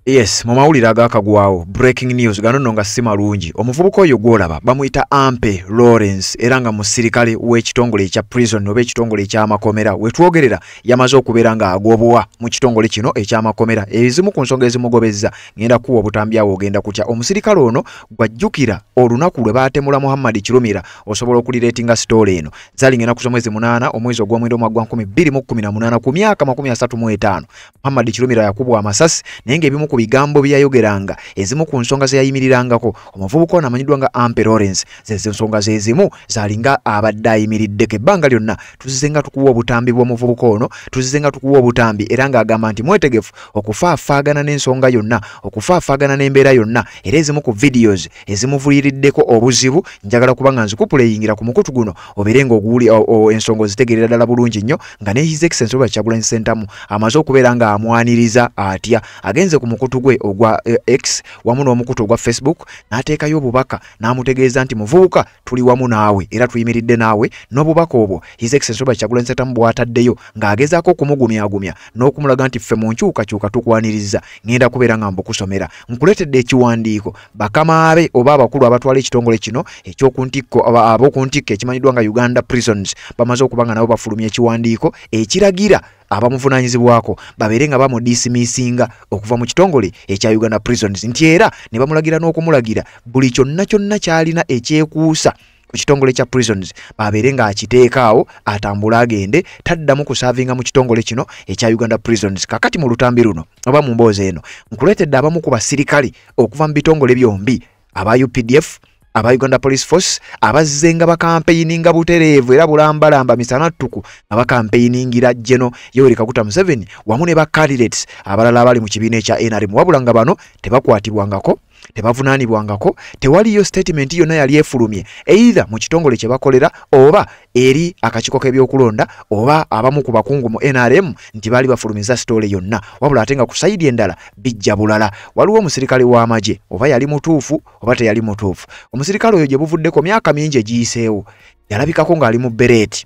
Yes, mumawulira agakagwawo breaking news gano nno nga si malungi. Omuvubuka oyo gwolaba bamuyita Ampe Lawrence era nga musirikale w'ekitongole ekya prison oba ekitongole eky'amakomera wetwogerera yamaze okubeera nga agobowa mu kitongole kino eky'amakomera. Ezimu ku nsonga ezimugobezza ngenda kuwa obutambi awo ogenda kutya. Omusirikale ono gwajjukira olunaku lwe baatemula Muhammad Kirumira osobola okulireetinga story eno. Zalingena ku mwezi 8 omwezi ogw'omwenda omwaka 2018 ku myaka 35 Muhammad Kirumira yakubwa amasasi naye ng'ebimu ku bigambo byayogeranga ezimu ku nsonga ze yayimirirangako omuvubuka ono amanyiddwa nga Ampe Lawrence ze nsonga ze ezimu zalinga abadde ayimiriddeko ebbanga lyonna tuzizenga tukuwa obutambi bw'omuvubuka ono tuzizenga tukuwa obutambi era ng'agamba nti mwetegefu okufaafaagana n'ensonga yonna okufaafaagana n'embeera yonna era ezimu ku videos ezimuvuliriddeko obuzibu njagala kubanga nzikupuleyingira ku mukutu guno obeere ng'oguwuli ensonga ozitegerera ddala bulungi nnyo nga ne His Excellency Robert Kyagulanyi Ssentamu amaze okubeera nga amwaniriza atya agenze ku mukutu gwe ogwa X wamu n'omukutu ogwa Facebook n'ateekayo obubaka n'amutegeeza nti muvubuka tuli wamu naawe era tuyimiridde naawe n'obubaka obwo His Excellency Robert Kyagulanyi Ssentamu bw'ataddeyo ng'agezaako okumugumyagumya n'okumulaga nti ffe mu nkyukakyuka tukwaniriza ngenda kubeera nga mbukusomera nkuleetedde ekiwandiiko bakamaabe oba abakulu abatwala ekitongole kino ekyokuntikko ab'okuntikko ekimanyiddwa nga Uganda Prisons bamaze okuba nga nabo bafulumya ekiwandiiko ekiragira abamuvunaanyizibwako babeere nga bamudisimisinga okuva mu kitongole ekya Uganda Prisons nti era ne bamulagira n'okumulagira buli kyonna kyalina ekyekuusa ku kitongole kya prisons babeere nga akiteekaawo atambula agende taddamu kusaavinga mu kitongole kino ekya Uganda Prisons. Kakati mu lutambi luno oba mu mboozi eno nkuleetedde abamu ku basirikale okuva mu bitongole byombi aba UPDF aba Uganda Police Force abazzenga bakampeininga butereevu era bulambalamba misana ttuku abakampeiningira General Yoweri Kaguta Museveni wamu ne ba candidates abalala abali mu kibiina ekya NRM wabula nga bano tebakwatibwangako tebavunaanibwangako tewaliyo statement yonna yali efulumye either mu kitongole kye bakolera oba eri akakiiko k'ebyokulonda oba abamu ku bakungu mu NRM nti baali bafulumiza story yonna wabula ate nga ku sayidi endala bijja bulala. Waliwo omusirikale w'amagye oba yali mutuufu oba teyali mutuufu. Omusirikale oyo gye buvuddeko myaka mingi egiyiseewo yalabikako ng'ali mu beret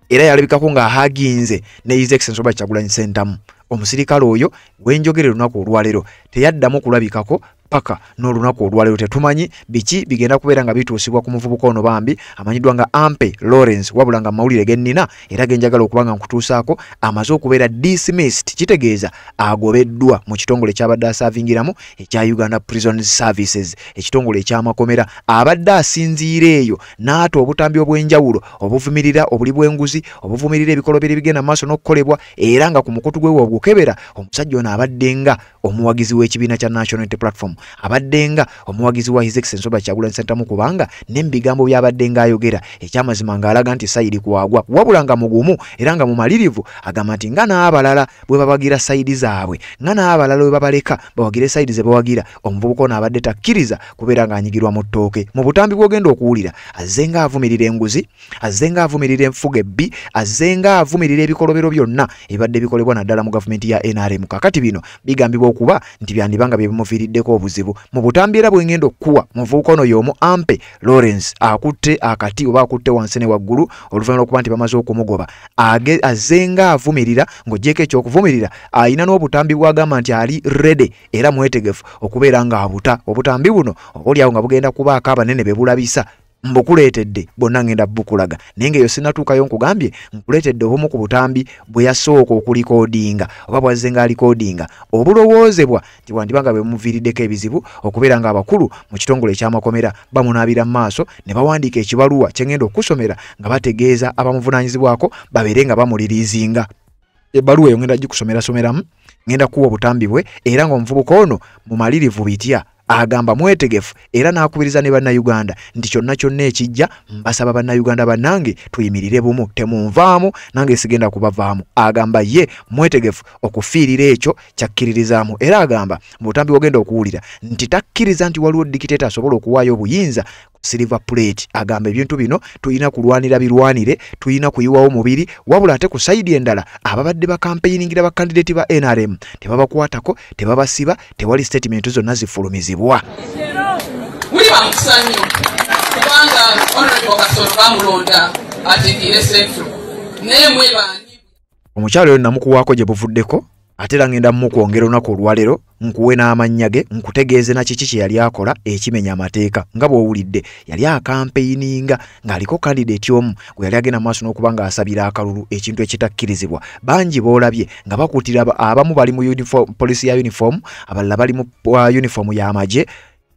era yalabikako ng'ahaginze ne His Excellency Robert Kyagulanyi Ssentamu. Omusirikale oyo wenjogere lunaku olwaleero teyaddamu kulabikako paka n'olunaku olwaleero tetumanyi biki bigenda kubeera nga bituusibwa ku muvubuka ono bambi amanyiddwa nga Ampe Lawrence wabula nga mawulire gennina era genjagala okuba nga nkutuusaako amaze okubeera dismissed kitegeeza agobeddwa mu kitongole ky'abadde asaavingiramu ekya Uganda Prison Services ekitongole eky'amakomera abadde asinziira eyo n'ata obutambi obw'enjawulo obuvumirira obuli bw'enguzi obuvumirira ebikolobero ebigenda maaso n'okukolebwa era nga ku mukutu gwe w'obukebera omusajja ono abadde nga omuwagizi w'ekibiina kya National Unity Platform abadde nga omuwagizi wa His Excellency Robert Kyagulanyi Ssentamu kubanga n'ebigambo by'abadde nga ayogera ekyamazima ng'alaga nti sayidi kwagwa wabula nga mugumu era nga mumalirivu agamba nti nga n'abalala bwe babagira sayidi zaabwe nga n'abalala bwe babaleka bawagire sayidi ze bawagira omuvubuka ono abadde takkiriza kubeera ng'anyigirwa mu ttooke. Mu butambi bw'ogenda okuwulira azze nga avumirira enguzi azze nga avumirira enfuga ebbi azze nga avumirira ebikolobero byonna ebibadde bikolebwa naddala mu gavumenti ya NRM. Kakati bino bigambibwa okuba nti byandibanga bye bimuviiriddeko obuzibu. Mu butambi era bw'engenda okuwa muvubuka ono y'omu Ampe Lawrence akutte akati oba akutte wansi ne waggulu oluvannyuma lw'okuba nti bamaze okumugoba azze nga avumirira ng'oggyeko ekyokuvumirira ayina n'obutambi bw'agamba nti ali ready era mwetegefu okubeera nga abuta obutambi buno obaolyawo nga bugenda kubaako abanene be bulabisa mbukuleetedde bonna ngenda bukulaga naye ng'eyo sinnatuukayo nkugambye nkuleetedde obumu ku butambi bwe yasooka okulikoodinga oba bwazze nga alikoodinga obulowoozebwa nti bwandibanga bwe bumuviiriddeko ebizibu okubeera nga abakulu mu kitongole eky'amakomera bamunaabira mu maaso ne bawandiika ekibaluwa kye ngenda okusomera nga bategeeza abamuvunaanyizibwako babeere nga bamuliriizinga. Ebbaluwa eyo ngenda gikusomera-someramu ngenda kuwa obutambi bwe era ng'omuvubuka ono mumalirivu bitya agamba mwetegefu era n'akubiriza ne bannayuganda nti kyonna ekijja mbasaba bannayuganda bannange tuyimirire bumu temunvaamu nange sigenda kubavaamu. Agamba ye mwetegefu okufiirira ekyo kyakkiririzaamu era agamba mu butambi bw'ogenda okuwulira nti takkiriza nti waliwo dikiteeta asobola okuwaayo obuyinza silver plate. Agamba ebintu bino tulina kulwanira birwanire tulina kuyiwawo mubiri wabula ate ku sayidi endala ababadde bakampeiningira bakandidate ba NRM tebabakwatako tebabasiba tewali statement zonna zifulumizibwa. Muli bamusanyu kubanga honorable Kasolo bamulonda ategeere central naye mwebani omukyalo oyo namukuwaako gye buvuddeko atera ngenda mu kwongera onako olwalero nkuwe n'amannya ge nkutegeeze na kiki kye yali akola ekimenya amateeka nga bw'owulidde yali akampeininga ng'aliko kandidate omu gwe yali agenda maaso n'okuba ng'asabira akalulu ekintu ekitakkirizibwa bangi boolabye nga bakuutira abamu bali mu polisi ya uniform abalala bali mu uniform y'amagye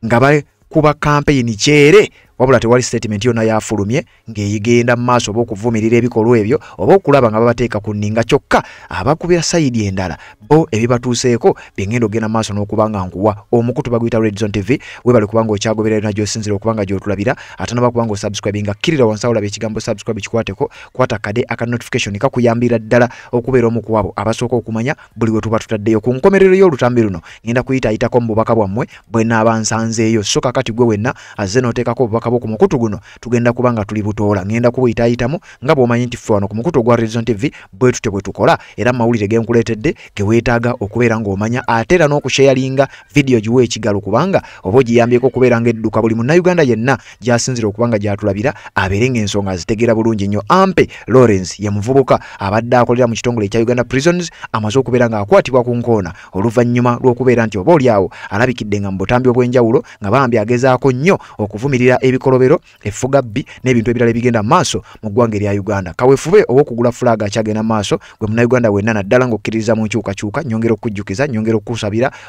nga bakuba kampeyini kyere wabula tewali statement yonna yafulumye ng'eyigenda mu maaso oba okuvumirira ebikolwa ebyo oba okulaba nga babateeka ku nninga kyokka abakubira sayidi endala bo ebibatuuseeko byengenda ogenda mu maaso n'okuba nga nkuwa omukutu baguyita Red Zone TV webale kuba nga okyagoberera yonna gy'osinzira okuba nga gy'otulabira ate n'abakuba nga osubscribinga kkirira wansi awo olaba ekigambo subscribe kikwateko kwata kade aka notification kakuyambira ddala okubeera omu ku abo abasooka okumanya buli we tuba tutaddeyo ku nkomerero y'olutambi luno ngenda kuyitaayitako mu bubaka bwammwe bwe naaba nsanzeeyo so kakati gwe wenna azze n'oteekako obubaka ku mukutu guno tugenda kubanga tuli butoola ngenda kubuyitaayitamu nga bw'omanyi nti ffe wano ku mukutu ogwa Red Zone TV bwe tutyo bwe tukola era mawulire ge nkuleetedde ge weetaaga okubeera ng'omanya ate era n'okusharinga vidiyo giwe ekigalo kubanga oba ogiyambyeko okubeera ng'edduka buli munnayuganda yenna gy'asinzira okubanga gy'atulabira abeere ng'ensonga azitegeera bulungi nnyo. Ampe Lawrence ye muvubuka abadde akolera mu kitongole ekya Uganda Prisons amaze okubeera ng'akwatibwa ku nkoona oluvannyuma lw'okubeera nti oba oliawo alabikidde nga mu butambi obw'enjawulo nga bambi agezaako nnyo okuvumirira ebikolobero effugabbi n'ebintu ebirala ebigenda maaso mu ggwanga erya Uganda. Kaweefube ow'okugula fulaga akyagenda maaso gwe munnayuganda wenna naddala ng'okkiririza mu nkyukakyuka nyongera okujjukiza nyongera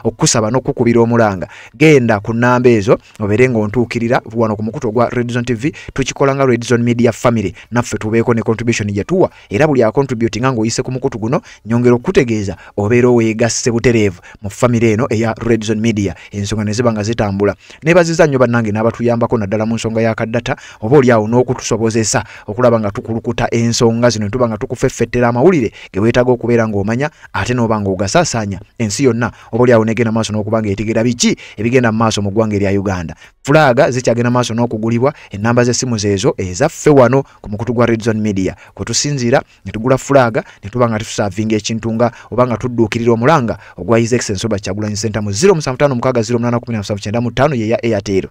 okusaba n'okukubira omulanga genda ku nnamba ezo obeere ng'ontuukirira wano ku mukutu ogwa Red Zone TV tukikola nga Red Zone Media Family naffe tubeeko ne contribution gye tuwa era buli acontributinga ng'oyise ku mukutu guno nyongera okutegeeza obeera oweegasse butereevu mu family eno eya Red Zone Media ensonga ne ziba nga zitambula neebaziza nnyo bannange n'abatuyambako naddala mu nsonga ya kaddata oba oliawo n'okutusobozesa okulaba nga tukulukuta ensonga zino tuba nga tukufeffettera amawulire ge weetaaga okubeera ng'omanya ate n'oba ng'ogasaasaanya ensi yonna oba oliawo negenda maaso n'okuba nga etegeera biki ebigenda mu maaso mu ggwanga erya Uganda. Fulaga zikyagenda maaso n'okugulibwa ennamba z'essimu zeezo ezaffe wano ku mukutu gwa Red Zone Media kwe tusinziira ne tugula fulaga ne tuba nga tusaavinga ekintu nga oba nga tudduukirira omulanga ogwa His Excellency Robert Kyagulanyi Ssentamu mu 0756081795 ye ya Airtel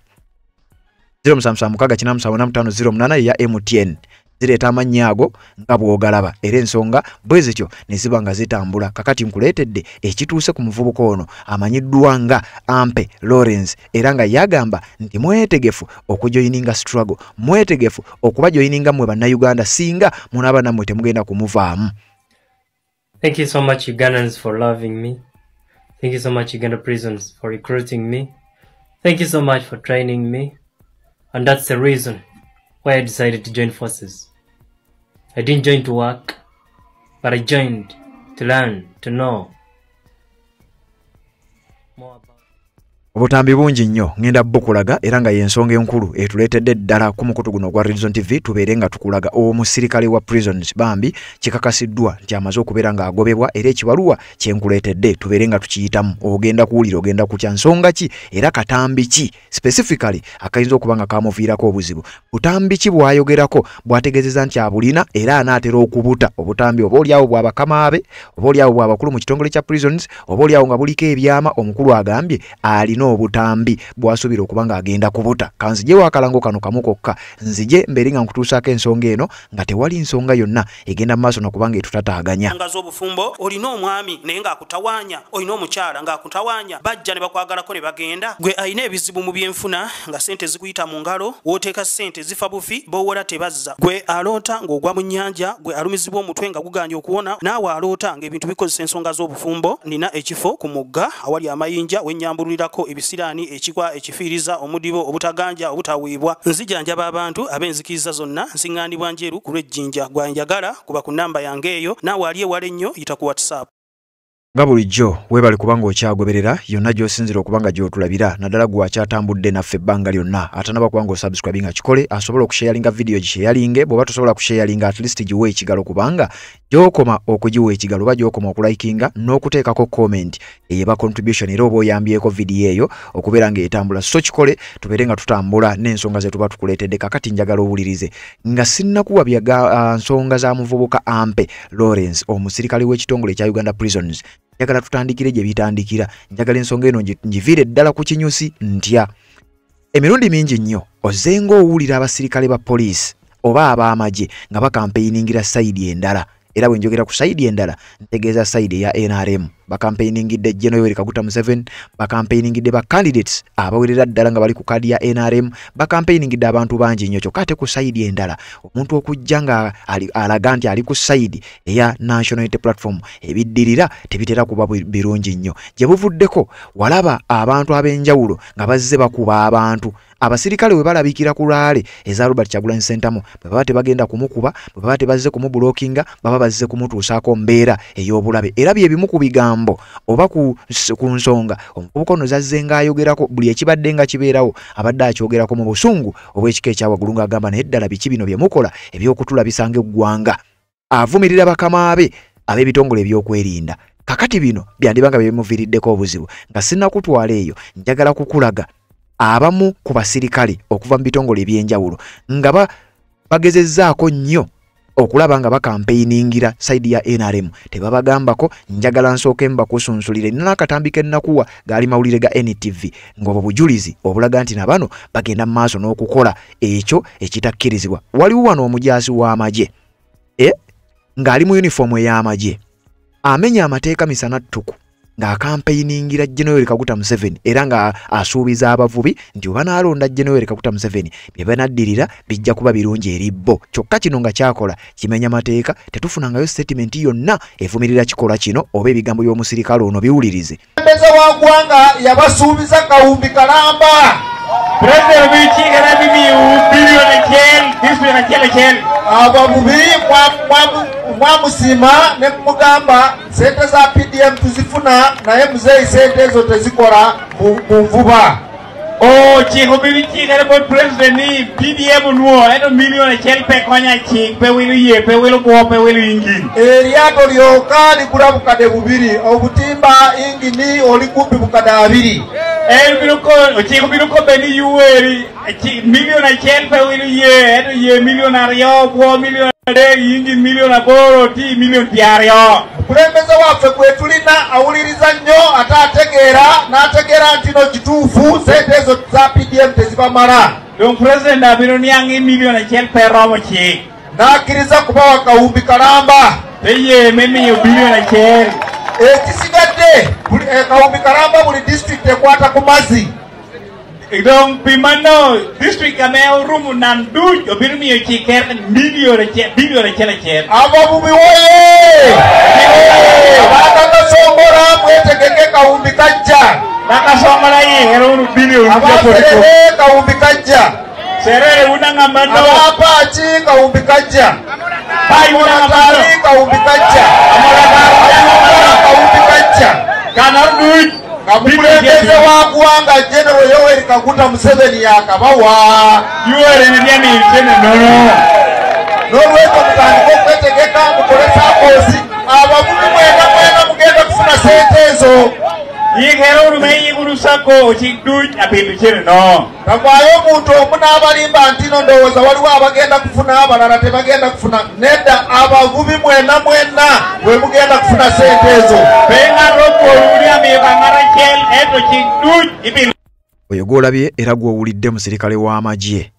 07568508 ye ya MTN zireeta amannya ago nga bw'ogalaba era ensonga bwe zityo ne ziba nga zitambula. Kakati nkuleetedde ekituuse ku muvubuka ono amanyiddwa nga Ampe Lawrence era nga yagamba nti mwetegefu okujoyininga struggle mwetegefu okuba joyininga mmwe bannayuganda singa munaaba nammwe temugenda kumuvaamu. Thank you so much Ugandans for loving me. Thank you so much Uganda Prisons for recruiting me. Thank you so much for training me. And that's the reason why I decided to join forces. I didn't join to work, but I joined to learn, to know more about. Obutambi bungi nnyo ngenda bukulaga era nga y'ensonga enkulu etuleetedde ddala ku mukutu guno ogwa Red Zone TV tubeere nga tukulaga omusirikale wa prisons bambi kikakasiddwa nti amaze okubeera nga agobebwa era ekibaluwa kyenkuleetedde tubeere nga tukiyitamu ogenda kuwulira ogenda kutya nsonga ki era katambi ki specifically akayinza okuba nga kamuviirako obuzibu butambi ki bwayogerako bwategeezeza nti abulina era anaatera okubuta obutambi oba oliawo bw'abakamaabe oba oliawo bw'abakulu mu kitongole kya prisons oba oliawo nga buliko ebyama omukulu agambye alina obutambi bwasuubira okuba nga agenda kubuta kanzije wakalango kano kamu kokka nzije mberi nga nkutuusaako ensonga eno nga tewali nsonga yonna egenda mu maaso n'okuba nga etutataaganya. Nga z'obufumbo olina omwami naye ng'akutawaanya olina omukyala ng'akutawaanya bajja ne bakwagalako ne bagenda gwe alina ebizibu mu byenfuna nga ssente zikuyita mu ngalo w'oteeka ssente zifa bufi b'owola tebazza gwe aloota ng'ogwa mu nnyanja gwe alumizibwa omutwe nga guganja okuwona naawe aloota ng'ebintu bikozesa ensonga z'obufumbo nina ekifo ku mugga awali amayinja wennyambulirako ebisiraani ekikwa ekifiiriza omudibo obutaganja obutaweebwa nzijanjaba abantu ab'enzikiriza zonna nsiŋŋaanibwa njeru ku lw'ejjinja gwanjagala kuba ku nnamba yange eyo naawe ali ewala ennyo yita ku WhatsApp. Nga bulijjo weebale kubanga okyagoberera yonna gy'osinzira okuba nga gy'otulabira naddala gwakyatambudde naffe ebbanga lyonna atanaba kuba nga osubscribinga kikole asobola okusharinga vidiyo gisharinge bw'oba tosobola kusharinga at least giwe ekigalo kubanga gy'okoma okugiwa ekigalo oba gy'okoma okulikinga n'okuteekako comment eyeba contribution era oba oyambyeko vidiyo eyo okubeera ng'etambula so kikole tubeere nga tutambula n'ensonga ze tuba tukuleetedde kakati njagala owulirize nga sinnakuwa nsonga za muvubuka Ampe Lawrence omusirikale w'ekitongole ekya Uganda Prisons njagala tutandikire gye bitandikira njagala ensonga eno ngiviire ddala ku kinyusi ntya emirundi mingi nnyo ozenga owulira abasirikale ba poliisi oba ab'amagye nga bakampeyiningira sayidi endala era bwe njogera ku sayidi endala ntegeeza sayidi eya NRM bakampeiningidde General Yoweri Kaguta Museveni, bakampeiningidde ba candidates abawerera ddala nga bali ku kadi ya NRM, bakampeiningidde abantu bangi nnyo. Kyokka ate ku side endala omuntu okujja nga alaga nti ali ku side eya National Unity Platform ebiddirira tebitera kuba birungi nnyo. Gye buvuddeko walaba abantu ab'enjawulo nga bazze bakuba abantu. Abasirikale we balabikira ku laale eza Robert Kyagulanyi Ssentamu baba tebagenda kumukuba, baba tebazze kumubulookinga, baba bazze kumutuusaako mbeera ey'obulabe. Era bye bimu ku bigambo oba ku nsonga omuvubuka ono zazze ng'ayogerako buli ekibadde nga kibeerawo abadde akyogerako mu busungu obw'ekika ekyawaggulu ng'agamba naye ddala biki bino bye mukola eby'okutulabisanga eggwanga. Avumirira bakama be ab'ebitongole ebyokwerinda. Kakati bino byandibanga bimuviiriddeko obuzibu. Nga sinnakutwala eyo njagala kukulaga abamu ku basirikale okuva mu bitongole ebyenjawulo nga bagezezzaako nnyo okulaba nga bakampeiningira side ya NRM. Tebabagambako, njagala nsooke mbakusunsulire n'akatambi ke nnakuwa gaali mawulire ga NTV ng'obwo bujulizi obulaga nti na bano bagenda mu maaso n'okukola ekyo ekitakkirizibwa. Waliwo wano omujaasi w'amagye ng'ali mu yunifoomu ey'amagye amenya amateeka misana ttuku ng'akampeiningira General Yoweri Kaguta Museveni era nga asuubiza abavubi nti oba naalonda General Yoweri Kaguta Museveni bye banaddirira bijja kuba birungi eri bo. Kyokka kino nga kyakola kimenya mateeka, tetufunangayo statement yonna evumirira kikola kino oba ebigambo by'omusirikale ono biwulirize. Mbeza wa ggwanga yabasuubiza Kawumbi Kalamba. President w'ekiikira bilioni kyenda abavubi mwamusima ne mugamba sente za PDM tuzifuna naye muzeeyi sente ezo tezikola mu nvuba. Chico bibichika por president ni PDM nuo edo milioni chelpe konya chik pe wilu bo pe wilu ingin. Eryato lyoka ligula bukade bubiri obutimba ingini olikumbi bukade abiri. Chico biruko beni Yoweri milioni chelpe wilu edo ye milioni aryo bo milioni de ingin milioni aboro ti milioni diaryo. Kulembeza waffe kwe tulina awuliriza nnyo ate ategeera n'ategeera nti no kituufu sente ezo za PDM tezibamala. Donc president abiro niangi milioni achiel per romo chik. N'akkiriza kubawa Kawumbi Kalamba. Eye memiyo bilioni achiel. Ekisigadde Kawumbi Kalamba buli district ekwata ku mazzi. Donc pimano district ameo rumu nanduj obiro miyo chiker bilioni achiel. Abavubi woye! Abakakasongola mwetegeke Kawumbi kajja. Nakasongola yero bilioni abaserere Kawumbi kajja. Serere unangambano. Abapachi Kawumbi kajja. Pai unangambano. Kawumbi kajja. Kawumbi kajja. Kanarduj. Kamukulembeze wa ggwanga General Yoweri Kaguta Museveni yakabawa. Yoweri ndiani tene nono. N'olwekyo mutandika okwetegeka mukole saakoosi abavubi mwena mugenda kufuna sente ezo. Yigero rumeyi kurusako chikduj apindu chene no. Kavaayo omuntu omu n'abalimba nti no ndowooza waliwo abagenda kufuna abalala tebagenda kufuna. Nedda abavubi mwena bwe mugenda kufuna sente ezo. Benga ropo olulia mibangara chel eto chikduj ipindu. Oyo gw'olabye era gw'owulidde musirikale w'amagye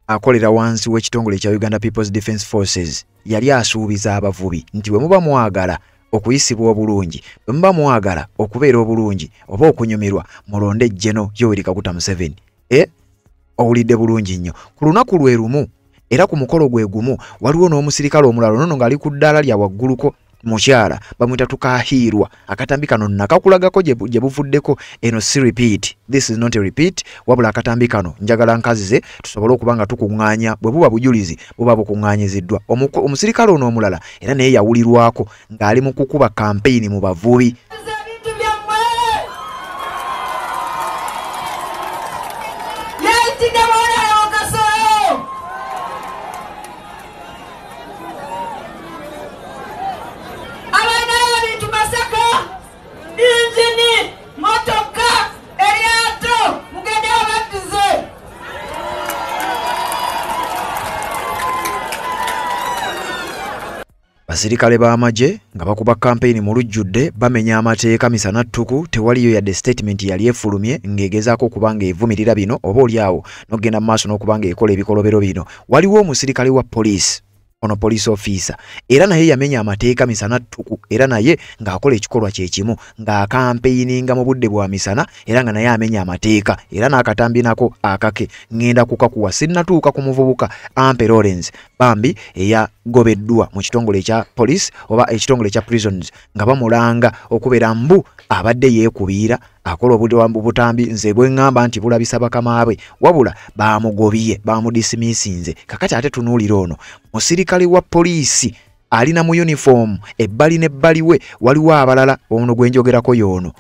akolera wansi w'ekitongole ekya Uganda People's Defence Forces yali asuubiza abavubi nti bwe muba mwagala okuyisibwa obulungi, bwe muba mwagala okubeera obulungi oba okunyumirwa mulonde General Yoweri Kaguta Museveni. Owulidde bulungi nnyo. Ku lunaku lwe lumu era ku mukolo gwe gumu waliwo n'omusirikale omulala nono ng'ali ku ddaala lya wagguluko mukyala bamwita Tukahiirwa. Akatambi kano nakakulagako gye buvuddeko. Eno si repeat, this is not a repeat, wabula akatambi kano njagala nkazize tusobole okuba nga tukuŋŋaanya bwe buba bujulizi buba bukuŋŋaanyiziddwa. Omusirikale ono omulala era naye yawulirwako ng'ali mu kukuba kampeyini mu bavubi. Basirikale b'amagye nga bakuba kampeyini mu lujjudde bamenya amateeka misana ttuku, tewaliyo yadde statement yali efulumye ng'egezaako okuba ng'evumirira bino oba oliawo n'ogenda mu maaso n'okuba ng'ekola ebikolobero bino. Waliwo omusirikale wa poliisi ono police officer era naye yamenya amateeka misana tuku era naye ng'akola ekikolwa kye kimu ng'akampeininga mu budde bwa misana era nga naye amenya amateeka era n'akatambi nako akake ngenda kukakuwa sinnatuuka ku muvubuka Ampe Lawrence bambi eyagobeddwa mu kitongole ekya police oba ekitongole ekya prisons nga bamulanga okubeera mbu abadde yeekubiira akola obutambi nze bwe ngamba nti bulabisa bakamaabwe wabula bamugobye bamudismissinze kakati ate tunuulira ono musirikale wa poliisi alina mu uniform ebbali n'ebbali we waliwo abalala ono gwe njogerako y'ono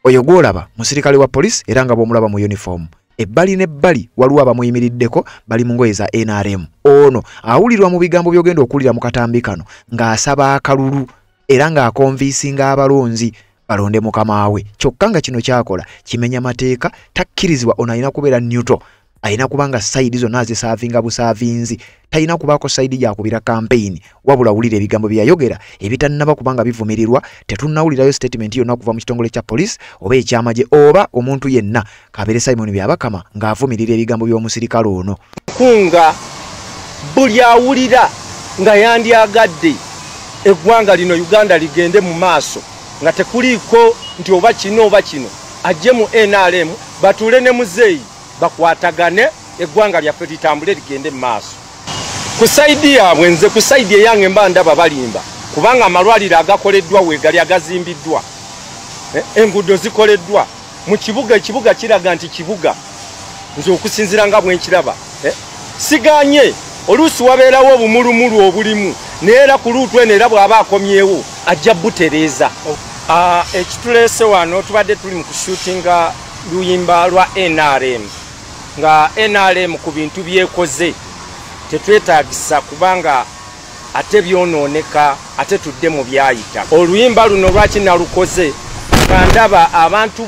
oyo gwolaba musirikale wa poliisi era nga bw'omulaba mu uniform ebbali n'ebbali waliwo abamuyimiriddeko bali mu ngoye za NRM ono awulirwa mu bigambo by'ogenda okuwulira mu katambi kano ng'asaba akalulu era ng'akonviisinga abalonzi balonde mukamaawe kyokka nga kino kyakola kimenya mateeka takkirizibwa ono alina kubeera neutral alina kubanga sayidi zonna azisaavinga busaavinzi talina kubaako sayidi gyakubira campaign wabula wulira ebigambo byayogera ebitannaba kubanga bivumirirwa tetunnawulirayo statement yonna okuva mu kitongole kya police oba ekyamagye oba omuntu yenna kabeere Simon Byabakama ng'avumirira ebigambo by'omusirikale ono kunga buli awulira nga yandyagadde eggwanga lino Uganda ligende mu maaso nga tekuliko nti oba kino ajje mu NRM batule ne muzeeyi bakwatagane eggwanga lyaffe litambule ligende mu maaso ku saidi yaabwe nze ku saidi eyange mba ndaba balimba kubanga amalwaliro agakoleddwa weegali agazimbiddwa enguudo zikoleddwa mu kibuga ekibuga kiraga nti kibuga nze okusinzira nga bwe nkiraba siganye oluusi wabeerawo obumulumulu obulimu neera ku luutu eno era bw'aba akomyewo ajja butereeza ekituleese wano tubadde tuli mu kushutinga luyimba lwa NRM nga NRM ku bintu byekoze tetwetaagisa kubanga ate byonooneka ate tudde mu byayita oluyimba luno lwaki nalukoze nga ndaba abantu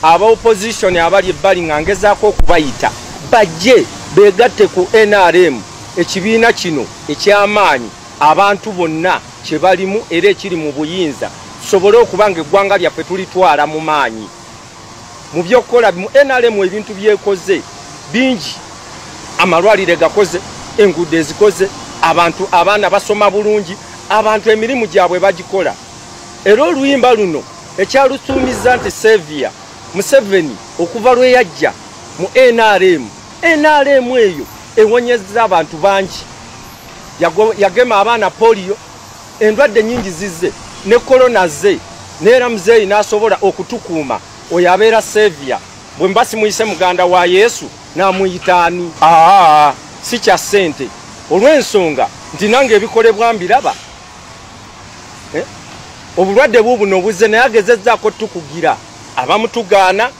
aba opposition abali ebbali nga ngezaako okubayita bajje beegatte ku NRM ekibiina kino eky'amaanyi abantu bonna kye balimu era ekiri mu buyinza tusobole okubanga eggwanga lyaffe tulitwala mu maanyi mu by'okukola mu NRM ebintu byekoze bingi amalwaliro gakoze enguudo ezikoze abantu abaana basoma bulungi abantu emirimu gyabwe bagikola era oluyimba luno ekyalusuumiza nti Sevia Museveni okuva lwe yajja mu NRM eyo ewonyezza abantu bangi yagema abaana polio endwadde nyingi zizze ne corona ze neera muzeeyi n'asobola okutukuuma oyo abeera Sevia bwe mba simuyise muganda wa Yesu n'amuyitaani si kya ssente olw'ensonga nti nange ebikolebwa mbiraba obulwadde buubuno obuzze naye agezezzaako tukugira abamutugaana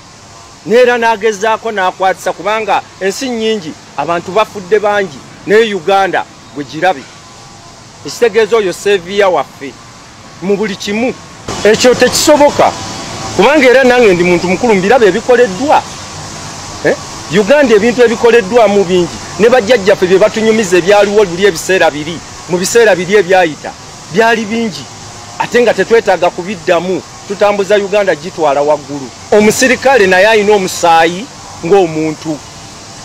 neera n'agezaako n'akwatisa kubanga ensi nnyingi abantu bafudde bangi naye Uganda gwe girabe ekitegeeza oyo Sevia waffe mu buli kimu ekyo tekisoboka kubanga era nange ndi muntu mukulu mbiraba ebikoleddwa Uganda ebintu ebikoleddwa mu bingi ne bajjajjaffe bye batunyumiza ebyaliwo buli ebiseera biri mu biseera biri ebyayita byali bingi ate nga tetwetaaga kubiddamu tutambuza Uganda gitwala waggulu omusirikale naye alina omusaayi ng'omuntu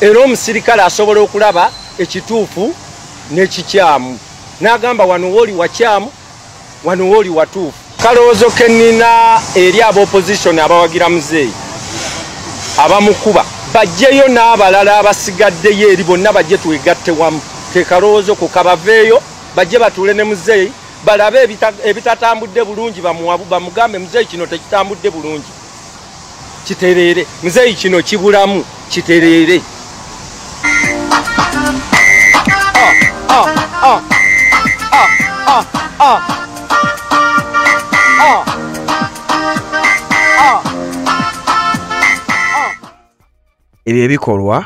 era omusirikale asobola okulaba ekituufu n'ekikyamu n'agamba wano wooli wakyamu wano wooli watuufu kalowoozo ke nnina eri aba opposition abawagira muzeeyi abamukuba bajjeyo n'abalala abasigaddeyo eri bonna bajje twegatte wamu ke kalowoozo ko kabaveeyo bajje batuule ne muzeeyi balabe ebitatambudde bulungi bamugambe muzeeyi kino tekitambudde bulungi kitereere muzeeyi kino kibulamu kitereere ebyo ebikolwa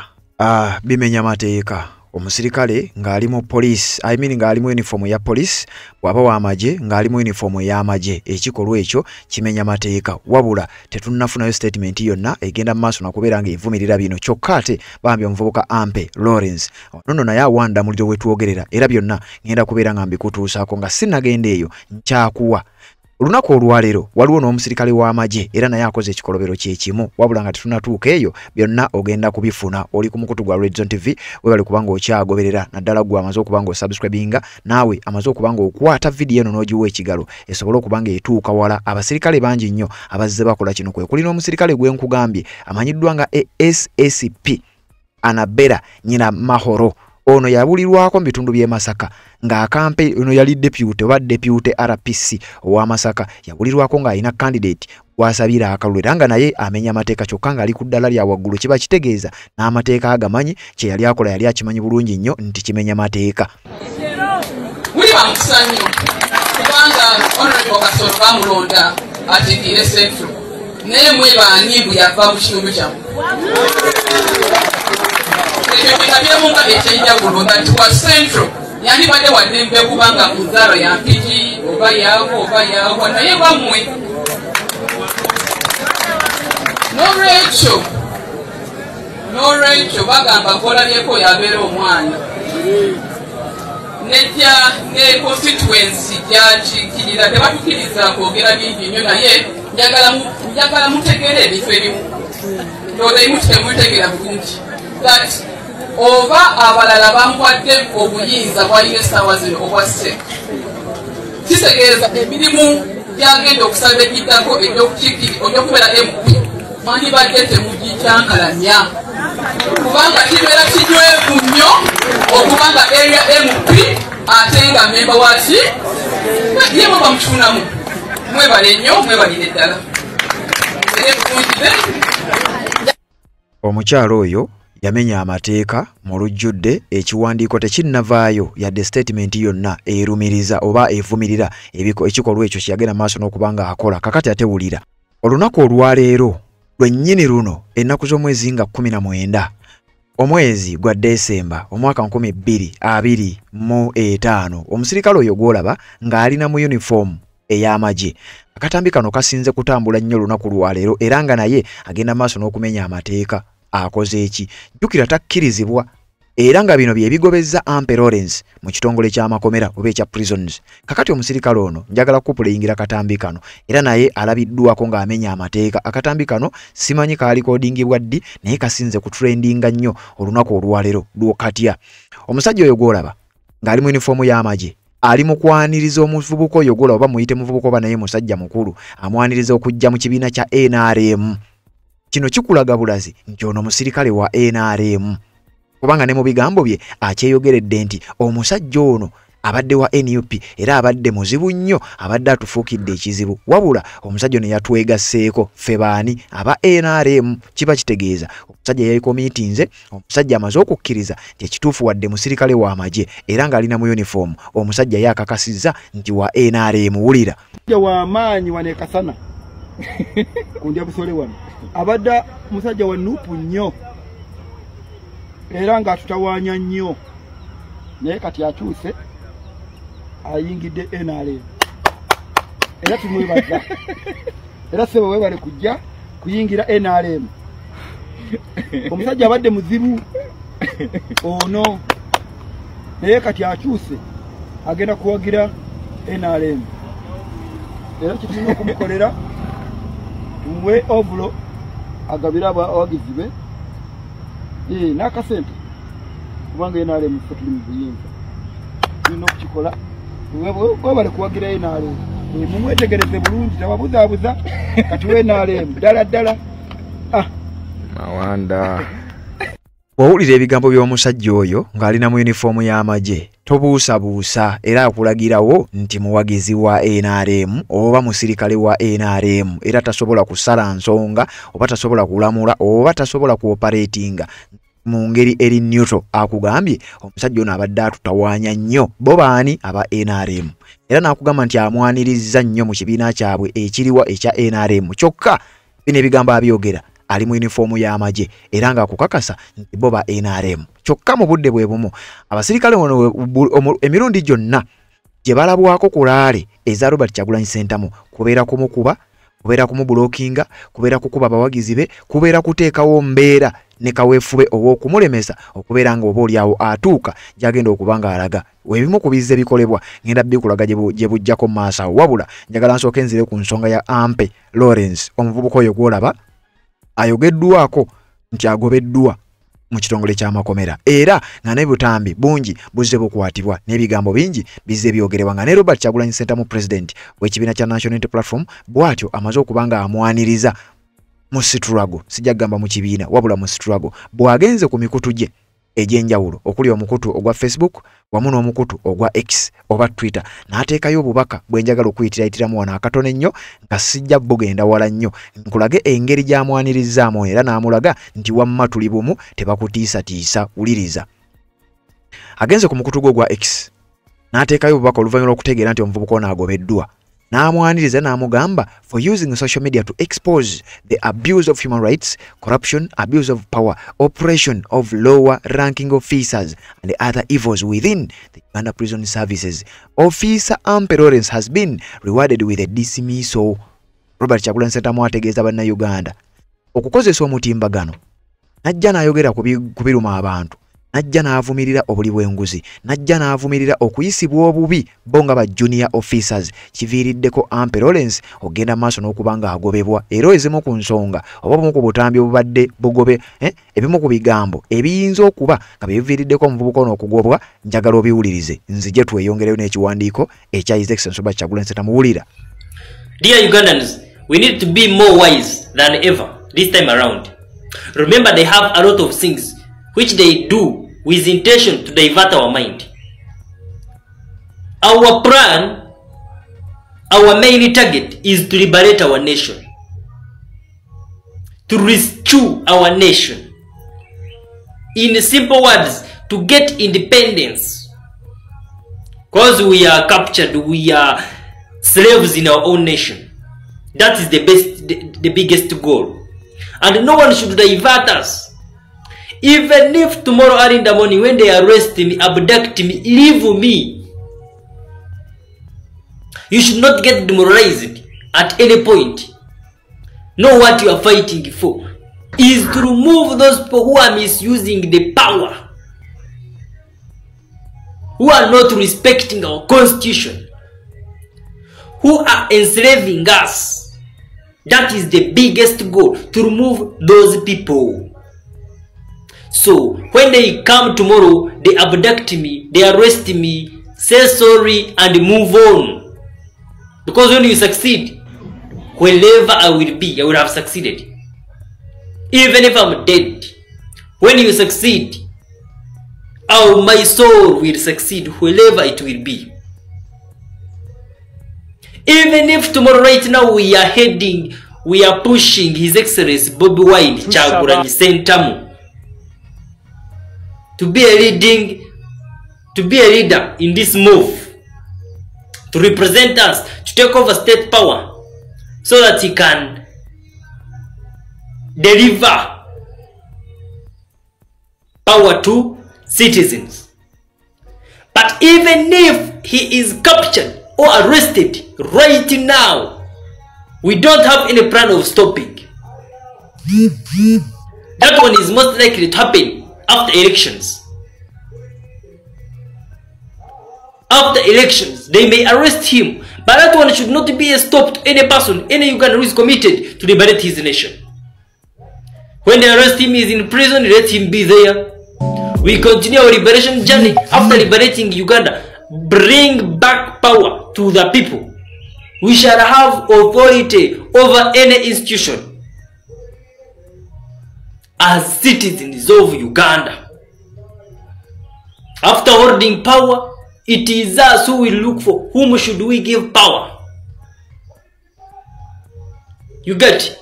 bimenya mateeka omusirikale ng'ali mu police ng'ali mu uniform ya police bw'aba w'amagye ng'ali mu uniform y'amagye ekikolwa ekyo kimenya mateeka wabula tetunnafunayo statement yonna egenda mu maaso nakubeera ng'evumirira bino kyokka ate bambi omuvubuka Ampe Lawrence nono naye awanda muliro wetwogerera era byonna ngenda kubeera nga mbikutuusaako nga sinnagenda eyo nkyakuwa Olunaku olwaleero waliwo n'omusirikale w'amagye era naye akoze ekikolobero kyekimu wabula nga tetunatuuka eyo byonna ogenda kubifuna oli ku mukutu gwa Red Zone TV webale kubanga okyagoberera naddala gwe amaze okuba ng'osubscribinga naawe amaze okuba ng'okwata vidiyo eno n'ogiwa ekigalo esobole okuba ng'etuuka wala abasirikale bangi nnyo abazze bakola kino kwe kuli n'omusirikale gwe nkugambye amanyiddwa nga SSP Anabera nyina Mahoro ono yabulirwako mu bitundu by'e Masaka ng'akampe ono yali deputy oba deputy RPC owa Masaka yabulirwako ng'alina candidate wasabira akalulira nga naye amenya amateeka kyokka ng'ali ku ddala lya waggulu kiba kitegeeza n'amateeka agamanyi kye yali akola yali akimanyi bulungi nnyo nti kimenya mateeka. Muli bamukisa nnyo kubanga Honorable Kasolo bamulonda atiikire Central naye mwebaani bwe yava mu kitundu kyammwe. Ekyo kikabyemu nga ekyenjawulo nga nti wa Central yandibadde waddembe kubanga muzaalo ya mpiki oba yaako naye bammwe n'olwekyo bagamba kolabyeko yabeera omwana nejja ne constituency gyakikirira tebatukiriza kwogera bingi nnyo naye njagala mutegeere ebifo ebimu ndowooza ebimu kitemutegeera bulungi that oba abalala bamwadde obuyinza bwalina essaawa zino obwasse kitegeeza emirimu gyagenda okusaba egiddako egyokubeera MP mwandibadde temugikyankalanya kubanga kibeera kinywevu nnyo okubanga area MP ate nga memba waki ye muba mukifunamu mwebale nnyo mwebalire ddala ere bukunjize. Omukyalo oyo yamenya amateeka mu lujjudde ekiwandiiko tekinnavaayo yadde statement yonna erumiriza oba evumirira ekikolwa ekyo kyagenda maaso n'okubanga akola kakati atewulira. Olunaku olwaleero lwennyini luno ennaku z'omwezi nga 19 omwezi gwa Desemba omwaka 2025 omusirikale oyo gwolaba ng'alina mu uniform ey'amagye. Akatambi kano kasinze kutambula nnyo olunaku lwaleero era nga naye agenda maaso n'okumenya amateeka. Akoze eki jjukira takkirizibwa era nga bino bye bigobezza Ampe Lawrence mu kitongole ky'amakomera oba ekya prisons. Kakati omusirikale ono njagala kupuleyingira katambi kano era naye alabiddwako ng'amenya amateeka. Akatambi kano simanyi kaali kodingibwa ddi naye kasinze ku trendinga nnyo olunaku olwaleero lwokatya. Omusajja oyo gwolaba ng'ali mu uniform y'amagye ali mu kwaniriza omuvubuka oyo gwolaba oba muyite muvubuka oba naye musajja mukulu amwaniriza okujja mu kibiina kya NRM. Kino kikulaga bulazi nti ono musirikale wa NRM kubanga ne mu bigambo bye akyeyogeredde nti omusajja ono abadde wa NUP era abadde muzibu nnyo abadde atufuukidde ekizibu wabula omusajja ono yatwegasseeko ffe baani aba NRM kiba kitegeeza omusajja yayikomiitinze omusajja amaze okukkiriza nti ekituufu wadde musirikale w'amagye era ng'alina mu uniform omusajja yakakasizza nti wa NRM wulira w'amaanyi wane kasana kundya busole wano abadde musajja wa nupu nnyo era ng'atutawaanya nnyo naye kati akyuse ayingidde NRM era tumwebaza era sebo webale kujja kuyingira NRM omusajja abadde muzibu ono naye kati akyuse agenda kuwagira NRM era kitulina okumukolera mwe ovulo agabira abawagizi be n'akasente kubanga NRM ffe tuli mu buyinza tulina okukikola webale kuwagira NRM mumwetegereze bulungi tababuzaabuza kati we NRM ddala ddala mawanda. Bw'owulira ebigambo by'omusajja oyo ng'alina mu uniform y'amagye tobuusabuusa era akulagirawo nti muwagizi wa NRM oba musirikale wa NRM era tasobola kusala nsonga oba tasobola kulamula oba tasobola kuoperatinga mu ngeri eri neutral. Akugambye omusajja ono abadde atutawaanya nnyo bo baani aba NRM era n'akugamba nti amwanirizza nnyo mu kibiina kyabwe ekiriwa ekya NRM kyokka bino ebigambo abyogera ali mu uniform y'amagye era ng'akukakasa nti bo ba NRM kyokka mu budde bwe bumu abasirikale emirundi gyonna gye balabwako ku laale eza Robert Kyagulanyi Ssentamu kubeera kumukuba kubeera kumubulookinga, kubeera kukuba abawagizi be, kubeera kuteekawo mbeera ne kaweefube ow'okumulemesa okubeera nga oba oliawo atuuka gy'agenda okuba ng'alaga. Weebimu ku bizze bikolebwa ngenda bikulaga gye bujjako mu maaso awo. Wabula njagala nsooke nzire ku nsonga ya Ampe Lawrence, omuvubuka oyo gw'olaba ayogeddwako nti agobeddwa mu kitongole ky'amakomera, era nga n'ebutambi bungi buzze bukwatibwa n'ebigambo bingi bizze byogerebwa nga ne Robert Kyagulanyi Ssentamu President w'ekibiina kya National Unity Platform bw'atyo amaze okuba nga amwaniriza mu struggle, sijja gamba mu kibiina wabula mu struggle, bw'agenze ku mikutu gye egy'enjawulo okuli omukutu ogwa Facebook wamu n'omukutu ogwa X oba Twitter, n'ateekayo obubaka bwenjagala okuyitiratiramu wano akatono ennyo nga sijja bugenda wala nnyo, nkulage engeri gy'amwanirizzaamu era n'amulaga nti wamma tuli bumu, tebakutiisatiisa, wuliriza. Agenze ku mukutu gwe ogwa X n'ateekayo obubaka oluvannyuma lw'okutegeera nti omuvubuka ono agobeddwa, n'amwaniriza n'amugamba for using social media to expose the abuse of human rights, corruption, abuse of power, oppression of lower ranking officers and other evils within the Uganda Prison Services. Officer Ampe Lawrence has been rewarded with a dismissal. Robert Kyagulanyi Ssentamu ategeeza bannayuganda okukozesa omutimbagano, najja n'ayogera ku biruma abantu, najja n'avumirira obuli bw'enguzi, najja n'avumirira okuyisibwa obubi bo nga ba junior officers, kiviiriddeko Ampe Lawrence ogenda maaso n'okuba nga agobebwa. Era ezimu ku nsonga oba bumu ku butambi obubadde bugobe, ebimu ku bigambo ebiyinza okuba nga biviiriddeko omuvubuka ono okugobwa, njagala obiwulirize nzije tweyongereyo n'ekiwandiiko ekya His Excellency Robert Kyagulanyi Ssentamu. Wulira. Dear Ugandans, we need to be more wise than ever this time around. Remember, they have a lot of things which they do with intention to divert our mind. Our plan, our main target is to liberate our nation, to rescue our nation. In simple words, to get independence. Because we are captured, we are slaves in our own nation. That is the biggest goal. And no one should divert us. Even if tomorrow early in the morning when they arrest me, abduct me, leave me, you should not get demoralized at any point. Know what you are fighting for is to remove those people who are misusing the power, who are not respecting our constitution, who are enslaving us. That is the biggest goal, to remove those people. So when they come tomorrow, they abduct me, they arrest me, say sorry and move on. Because when you succeed, wherever I will be, I will have succeeded. Even if I'm dead, when you succeed, my soul will succeed wherever it will be. Even if tomorrow right now we are pushing His Excellency Bobi Wine Kyagulanyi Ssentamu to be a leader in this move, to represent us, to take over state power, so that he can deliver power to citizens. But even if he is captured or arrested right now, we don't have any plan of stopping. That one is most likely to happen after elections. After elections, they may arrest him, but that one should not be a stop to any person, any Ugandan who is committed to liberate his nation. When they arrest him, he is in prison, let him be there. We continue our liberation journey. After liberating Uganda, bring back power to the people. We shall have authority over any institution as citizens of Uganda. After holding power, it is us who will look for whom should we give power. You get it?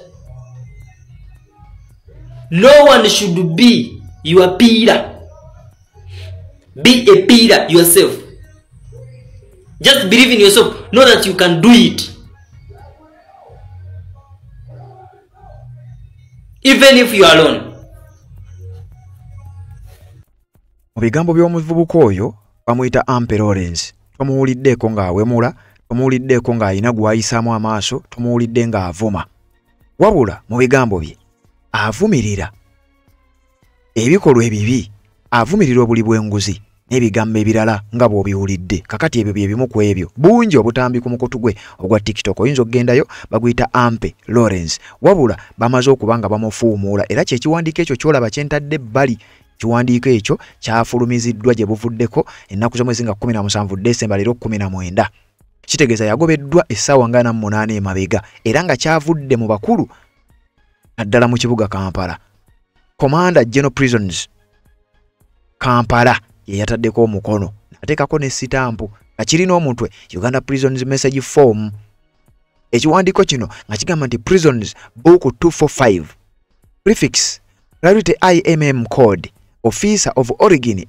No one should be your pillar. Be a pillar yourself. Just believe in yourself. Know that you can do it. Even if you are alone. Mu bigambo by'omuvubuka oyo bamuyita Ampe Lawrence, twamuwuliddeko ng'awemula tomuwuliddeko ng'ayina gw'ayisaamu amaaso, tomuwulidde ng'avuma. Wabula mu bigambo bye avumirira ebikolwa ebibi, avumirira obuli bw'enguzi n'ebigambo ebirala nga bw'obiwulidde. Kakati ebyo bye bimu ku ebyo. Bungi obutambi ku mukutu gwe ogwa TikTok. Oyinza okugendayo baguyita Ampe Lawrence. Wabula bamaze okuba nga bamufuumuula era kyekiwandiiko ekyo kyolaba kyentadde ebbali. Kiwandiiko ekyo kyafulumiziddwa gye buvuddeko ennaku z'omwezi nga 17 Desemba leero 19. Kitegeeza yagobeddwa essaawa nga 8 emabega era nga kyavudde mu bakulu naddala mu kibuga Kampala. Commander General Prisons Kampala ye yataddeko omukono ateekako ne sitampu nga kirina omutwe Uganda Prisons Message Form. Ekiwandiiko kino nga kigamba nti Prisons Book 245 Prefix Priority IMM Code Officer of Origin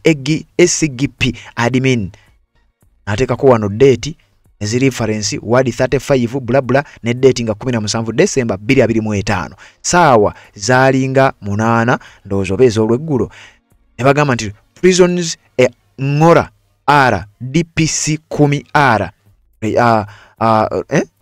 SCGP Admin. Ateekako wano date ezi reference word 35 bla bla ne date nga 17 Desemba 2025. Saawa zaalinga 8 ndowooza oba ez'olweggulo. Ne bagamba nti Prisons Ngora R DPC 10 R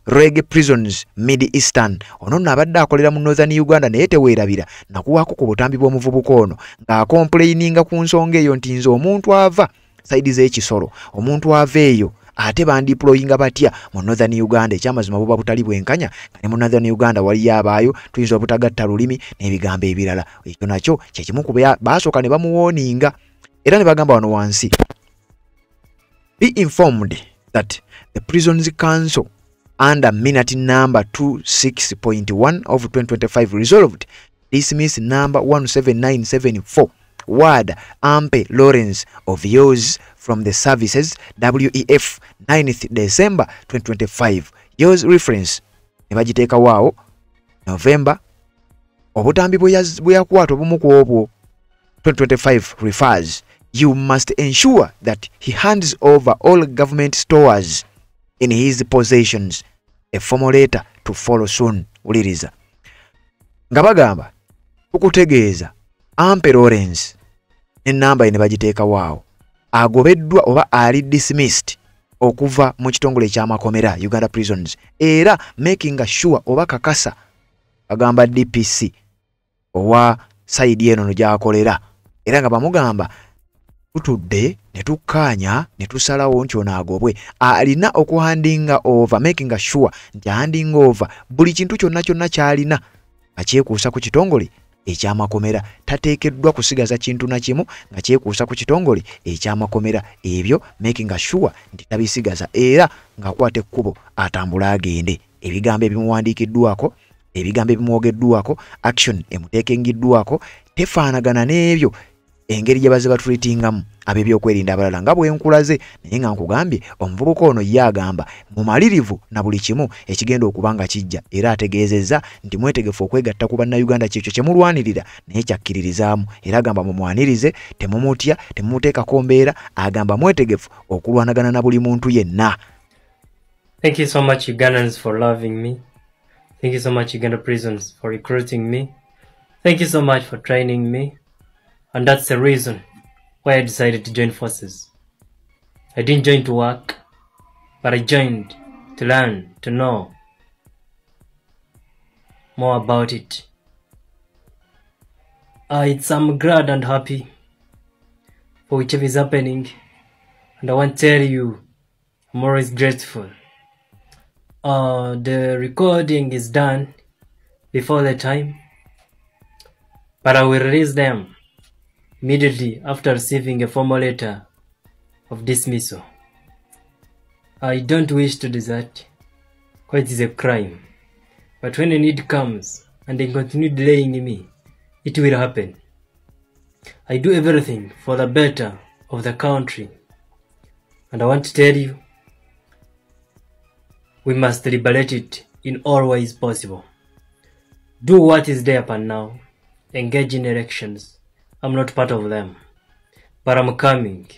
Reggae Prisons Mid Eastern. Ono nabadde akolera mu Northern Uganda naye teweerabira nakuwaako ku butambi bw'omuvubuka ono ng'akomplaininga ku nsonga eyo nti nze omuntu ava saidi z'ekisolo, omuntu ava eyo ate bandiployinga batya mu Northern Uganda. Ekyamazima buba butali bwenkanya nga ne mu Northern Uganda waliyo abaayo tuyinza obutagatta lulimi n'ebigambo ebirala. Ekyo nakyo kyekimu ku baasooka ne bamuwooninga era ne bagamba wano wansi, be informed that the Prisons Council under minute number 26.1 of 2025 resolved dismiss number 17974 word Ampe Lawrence of yours from the services WEF 9th December 2025. Yours reference nebagiteeka waawo November obutambi bweyakwata obumu ku obwo 2025 refers you must ensure that he hands over all government stores in his possessions. A formal letter to follow soon. Uliriza nga bagamba tukutegeeza Ampe Lawrence enamba ene bagiteeka waawo agobeddwa oba ali dismissed okuva mu kitongole eky'amakomera Uganda Prisons era making sure oba kakasa agamba DPC owa side eno no gyakolera era nga bamugamba tutudde ne tukkaanya ne tusalawo nti ono agobwe alina okuhandinga over making sure nti handing over buli kintu kyonna kyalina akyekuusa ku kitongole eky'amakomera. Tateekeddwa kusigaza kintu na kimu nga kyekuusa ku kitongole eky'amakomera ebyo making sure nti tabisigaza era ng'akwata ekkubo atambula agende. Ebigambo ebimuwandiikiddwako, ebigambo ebimwogeddwako, action emuteekengiddwako tefaanagana n'ebyo engeri gye baze batreatingamu ab'ebyokwerinda abalala nga bwenkulaze. Naye nga nkugambye omuvubuka ono ye agamba mumalirivu na buli kimu ekigenda okuba nga kijja era ategeezezza nti mwetegefu okwegatta ku bannayuganda kyekyo kye mulwanirira naye kyakkiririzaamu era agamba mumwanirize, temumutya, temumuteekako mbeera. Agamba mwetegefu okulwanagana na buli muntu yenna. Thank you so much Ugandans for loving me. Thank you so much Uganda Prisons for recruiting me. Thank you so much for training me. And that's the reason why I decided to join forces. I didn't join to work, but I joined to learn, to know more about it. I'm glad and happy for whichever is happening, and I want to tell you I'm always grateful. The recording is done before the time, but I will release them immediately after receiving a formal letter of dismissal. I don't wish to do that, because it is a crime. But when a need comes and they continue delaying me, it will happen. I do everything for the better of the country. And I want to tell you, we must liberate it in all ways possible. Do what is there upon now. Engage in elections. I'm not part of them, but I'm coming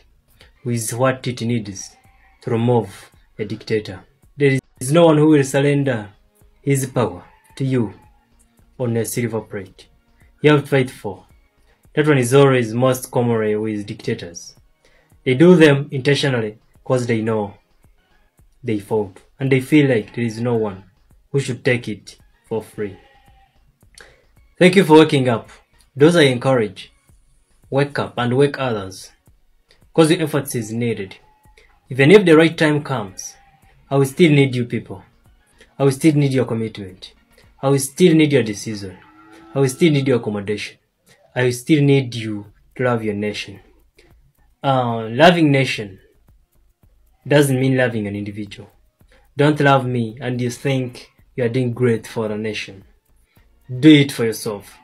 with what it needs to remove a dictator. There is no one who will surrender his power to you on a silver plate. You have to fight for. That one is always most commonly with dictators. They do them intentionally because they know they fought, and they feel like there is no one who should take it for free. Thank you for waking up. Those I encourage. Wake up and wake others, because your efforts is needed. Even if the right time comes, I will still need you people. I will still need your commitment. I will still need your decision. I will still need your accommodation. I will still need you to love your nation. Loving nation doesn't mean loving an individual. Don't love me and you think you are doing great for the nation. Do it for yourself.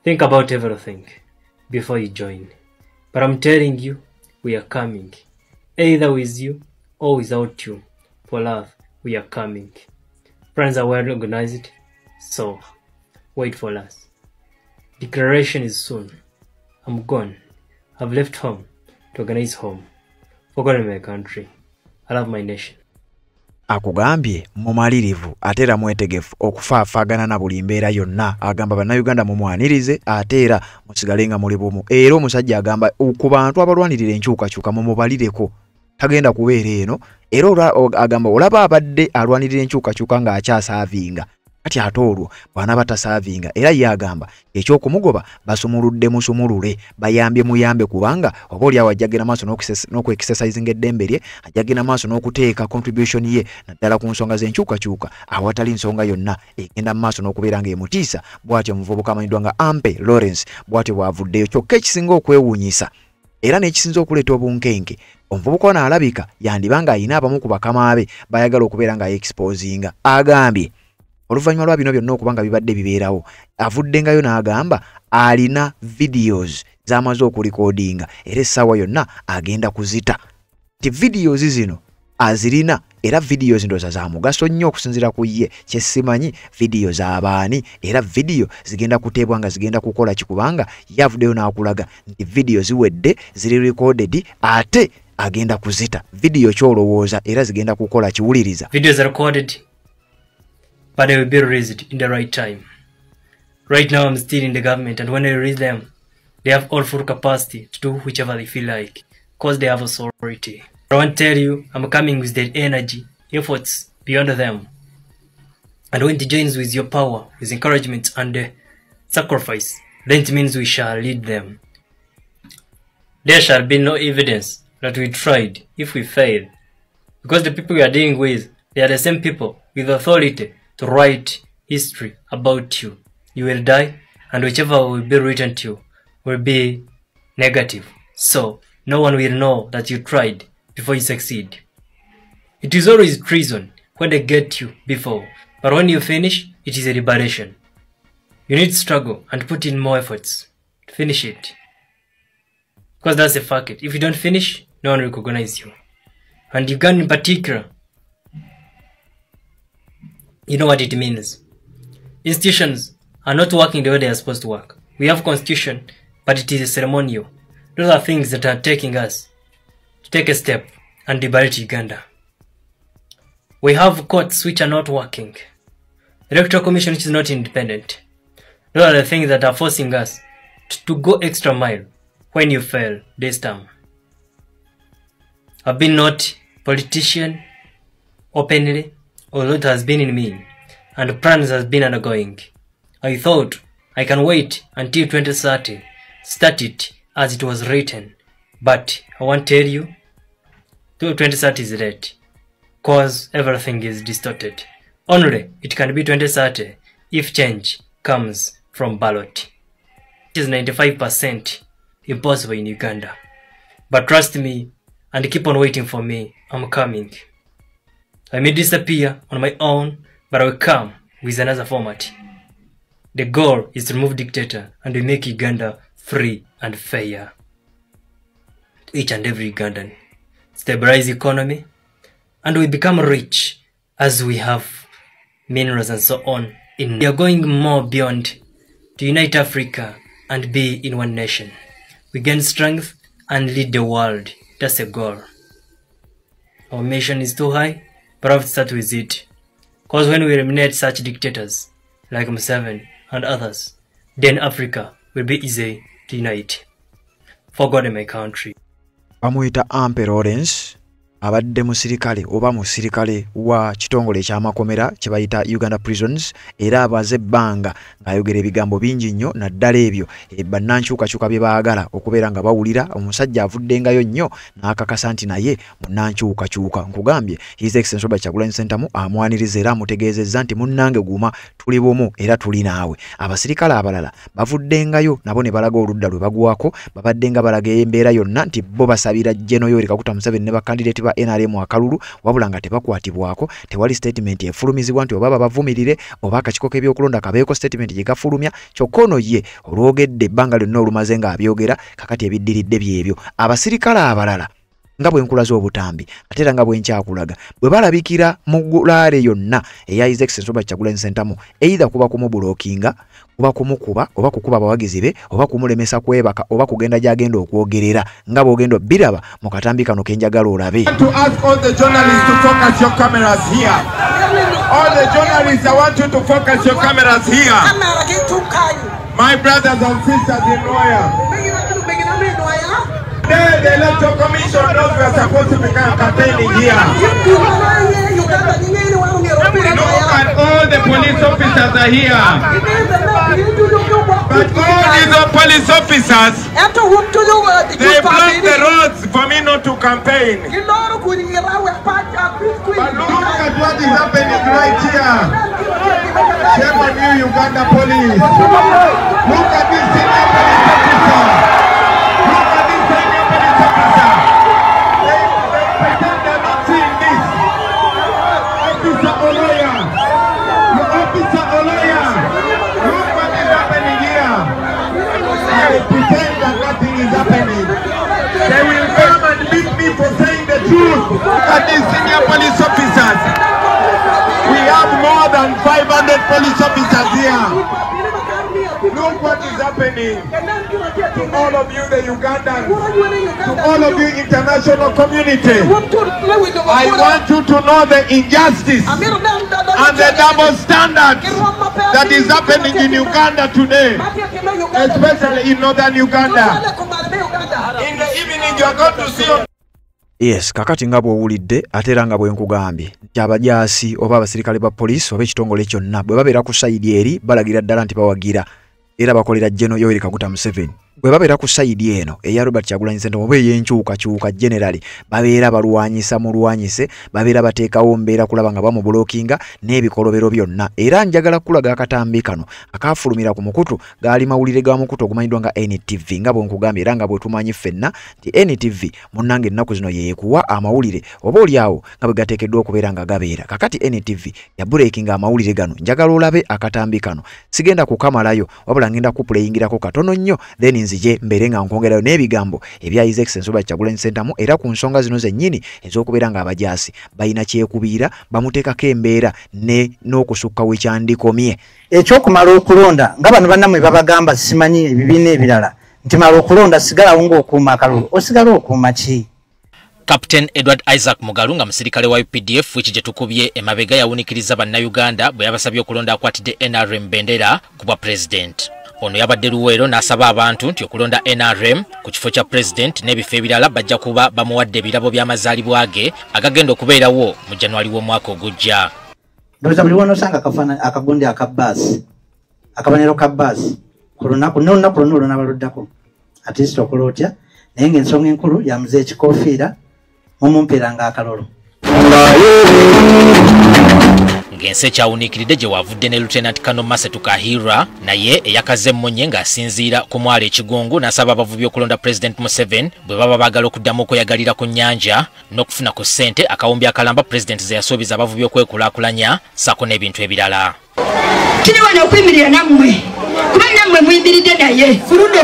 Think about everything before you join. But I'm telling you, we are coming. Either with you or without you. For love, we are coming. Friends are well organized, so wait for us. Declaration is soon. I'm gone. I've left home to organize home. Forgotten my country. I love my nation. Akugambye mumalirivu atera mwetegefu okufaafagana na buli mbeera yonna. Agamba bannayuganda mumwanirize atera musigalenga muli bumu. Era omusajja agamba ku bantu abalwanirira enkyukakyuka mumubalireko tagenda kubeera eno. Era agamba olaba abadde alwanirira enkyukakyuka ng'akyasaavinga kati ate olwo bwana batasaavinga. Era ye agamba ekyokumugoba basumuludde musumulule bayambye muyambe kubanga oba oli awajjagena maaso n'okwexercising eddembe lye ajjagena maaso n'okuteeka contribution ye naddala ku nsonga z'enkyukakyuka awatali nsonga yonna egenda mu maaso n'okubeera ng'emutiisa. Bw'atyo omuvubuka amanyiddwa nga Ampe Lawrence bw'atyo bw'avuddeyo. Kyokka ekisinga okwewuunyisa era n'ekisinza okuleeta obunkenke omuvubuka ono alabika yandibanga ayina abamu ku bakama be bayagala okubeera nga exposinga. Agambye oluvannyuma lwa bino byonna okubanga bibadde bibeerawo avuddengayo n'agamba alina videos z'amaze okulikodinga era essaawa yonna agenda kuzita. Ti videos zino azirina era videos ndooza za mugaso nnyo okusinziira ku ye kye simanyi video z'abaani era video zigenda kuteebwa nga zigenda kukola kikubanga yavuddeyo n'akulaga nti video ziwedde ziri recorded ate agenda kuzita. Video kyolowooza era zigenda kukola kiwuliriza. Videos are recorded, but they will be released in the right time. Right now I'm still in the government, and when I release them, they have all full capacity to do whichever they feel like, because they have authority. I want to tell you, I'm coming with the energy, efforts beyond them. And when it joins with your power, with encouragement and sacrifice, then it means we shall lead them. There shall be no evidence that we tried if we fail. Because the people we are dealing with, they are the same people with authority to write history about you. You will die, and whichever will be written to you will be negative. So, no one will know that you tried before you succeed. It is always treason when they get you before, but when you finish, it is a liberation. You need to struggle and put in more efforts to finish it. Because that's a fact. If you don't finish, no one will recognize you. And Uganda in particular, you know what it means. Institutions are not working the way they are supposed to work. We have constitution, but it is a ceremonial. Those are things that are taking us to take a step and liberate Uganda. We have courts which are not working. The Electoral Commission which is not independent. Those are the things that are forcing us to go extra mile when you fail this time. I've been not politician openly, although it has been in me, and plans has been undergoing. I thought I can wait until 2030, start it as it was written, but I want to tell you, 2030 is late, cause everything is distorted. Only it can be 2030 if change comes from ballot. It is 95% impossible in Uganda. But trust me and keep on waiting for me. I'm coming. I may disappear on my own, but I will come with another format. The goal is to remove dictator and to make Uganda free and fair. Each and every Ugandan. Stabilize the economy, and we become rich as we have minerals and so on. We are going more beyond to unite Africa and be in one nation. We gain strength and lead the world. That's a goal. Our mission is too high, but I have to start with it. Because when we eliminate such dictators like Museveni and others, then Africa will be easy to unite. For God and my country. Bamuyita Ampe Lawrence abadde musirikale oba musirikale wa kitongole ekyamakomera kye bayita Uganda Prisons era abaze ebbanga ng'ayogera ebigambo bingi nnyo naddala ebyo bannankyukakyuka bye baagala okubeera nga bawulira omusajja avuddengayo nnyo n'akakasa nti naye munnankyukakyuka nkugambye His Excellency Robert Kyagulanyi Ssentamu amwaniriza era amutegeezezza nti munnange guma tuli bumu era tuli naawe abasirikale abalala bavuddengayo nabo ne balaga oludda lwe bagwako babadde nga balaga embeera yonna nti bo basabira General Yoweri Kaguta Museveni ne bakandidate ba NRM akalulu wabula nga tebakwatibwako tewali statement efulumizibwa nti oba bavumirire oba akakiko k'ebyokulonda kabeeko statement gye gafulumya kyokka ono ye olwogedde ebbanga lyonna olumaze nga abyogera kakati ebiddiridde byebyo abasirikale abalala nga bwenkula z'obutambi ate era nga bwenkyakulaga bwe balabikira mu gulaale yonna eya His Excellency Robert Kyagulanyi Ssentamu either kuba kumubulookinga kuba kumukuba oba kukuba abawagizi be oba kumulemesa kwebaka oba kugenda gy'agenda okwogerera nga bw'ogenda biraba mu katambi kano ke njagala olabe. To ask all the journalists to focus your cameras here. All the journalists, I want you to focus your cameras here. My brothers and sisters in Noya. The Electoral Commission knows we are supposed to be campaigning here. Look at all the police officers are here. But all these police officers, they block the roads for me not to campaign. But look at what is happening right here. Shame on you, Uganda police. Look at this senior police officer. Pretend that nothing is happening. They will come and beat me for saying the truth. Look at these senior police officers. We have more than 500 police officers here. Look what is happening to all of you, the Ugandans, to all of you, international community. I want you to know the injustice and the double standard that is happening in Uganda today, especially in northern Uganda. In the evening you are going to see. Yes, kakati nga bw'owulidde ate era nga bwe nkugambye nti abajaasi oba abasirikale ba poliisi oba ekitongole kyonna bwe babeera ku sayidi eri balagira ddala nti bawagira era bakolera General Yoweri Kaguta Museveni bwe babeera ku sayidi eno eya Robert Kyagulanyi Ssentamu oba ey'enkyukakyuka generally babeera balwanyisa mulwanyise babeera bateekawo mbeera kulaba nga bamubulookinga n'ebikolobero byonna era njagala kulaga akatambi kano akaafulumira ku mukutu gaali mawulire ga mukutu ogumanyiddwa nga NTV nga bwe nkugambye era nga bwe tumanyi ffenna nti NTV munnange ennaku zino yeekuwa amawulire oba oliawo nga bwe gateekeddwa okubeera nga gabeera kakati NTV yabuleekinga amawulire gano njagala olabe akatambi kano sigenda kukamalayo wabula ngenda kupuleyingirako katono nnyo then nzije mbere nga nkwongerayo n'ebigambo ebya His Excellency Robert Kyagulanyi Ssentamu era ku nsonga zino zennyini ez'okubeera nga abajaasi balina kyekubiira bamuteekako embeera n'okusukka wekyandikomye ekyokumala okulonda nga bano bannamwe babagamba simanyi ebibiina ebirala nti mala okulonda sigalawo ng'okuuma akalulu osigala okuuma ki? Captain Edward Isaac Mugalu nga musirikale wa UPDF wiki gye tukubye emabega yawunikiriza bannayuganda bwe yabasabye okulonda akwatidde NRM bendera ku bwa president. Ono yabadde Luweero n'asaba abantu nti okulonda NRM ku kifo kya president n'ebifo ebirala bajja kuba bamuwadde ebirabo by'amazaalibwa ge agagenda okubeerawo mu January w'omwaka ogujja. Ndowooza buli w'onosanga akagundi aka bbaasi akabaniro ka bbaasi ku lunaku n'olunaku lwonna olunaabaluddako at least okola otya naye ng'ensonga enkulu yamuze ekikoofiira mumumpeeranga akalolo. Ngense kyawuniikiridde gye wavudde ne Lieutenant Colonel Masetu Kahira naye eyakaze emmonye ng'asinziira ku mwalo ekigongo n'asaba abavubi okulonda President Museveni bwe baba baagala okuddamu okweyagalira ku nnyanja n'okufuna ku ssente akawumbi akalamba President ze yasuubiza abavubi okwekulaakulanya ssaako n'ebintu ebirala. Kiri wano okuyimirira nammwe kuba nammwe muyimiridde naye fuludo.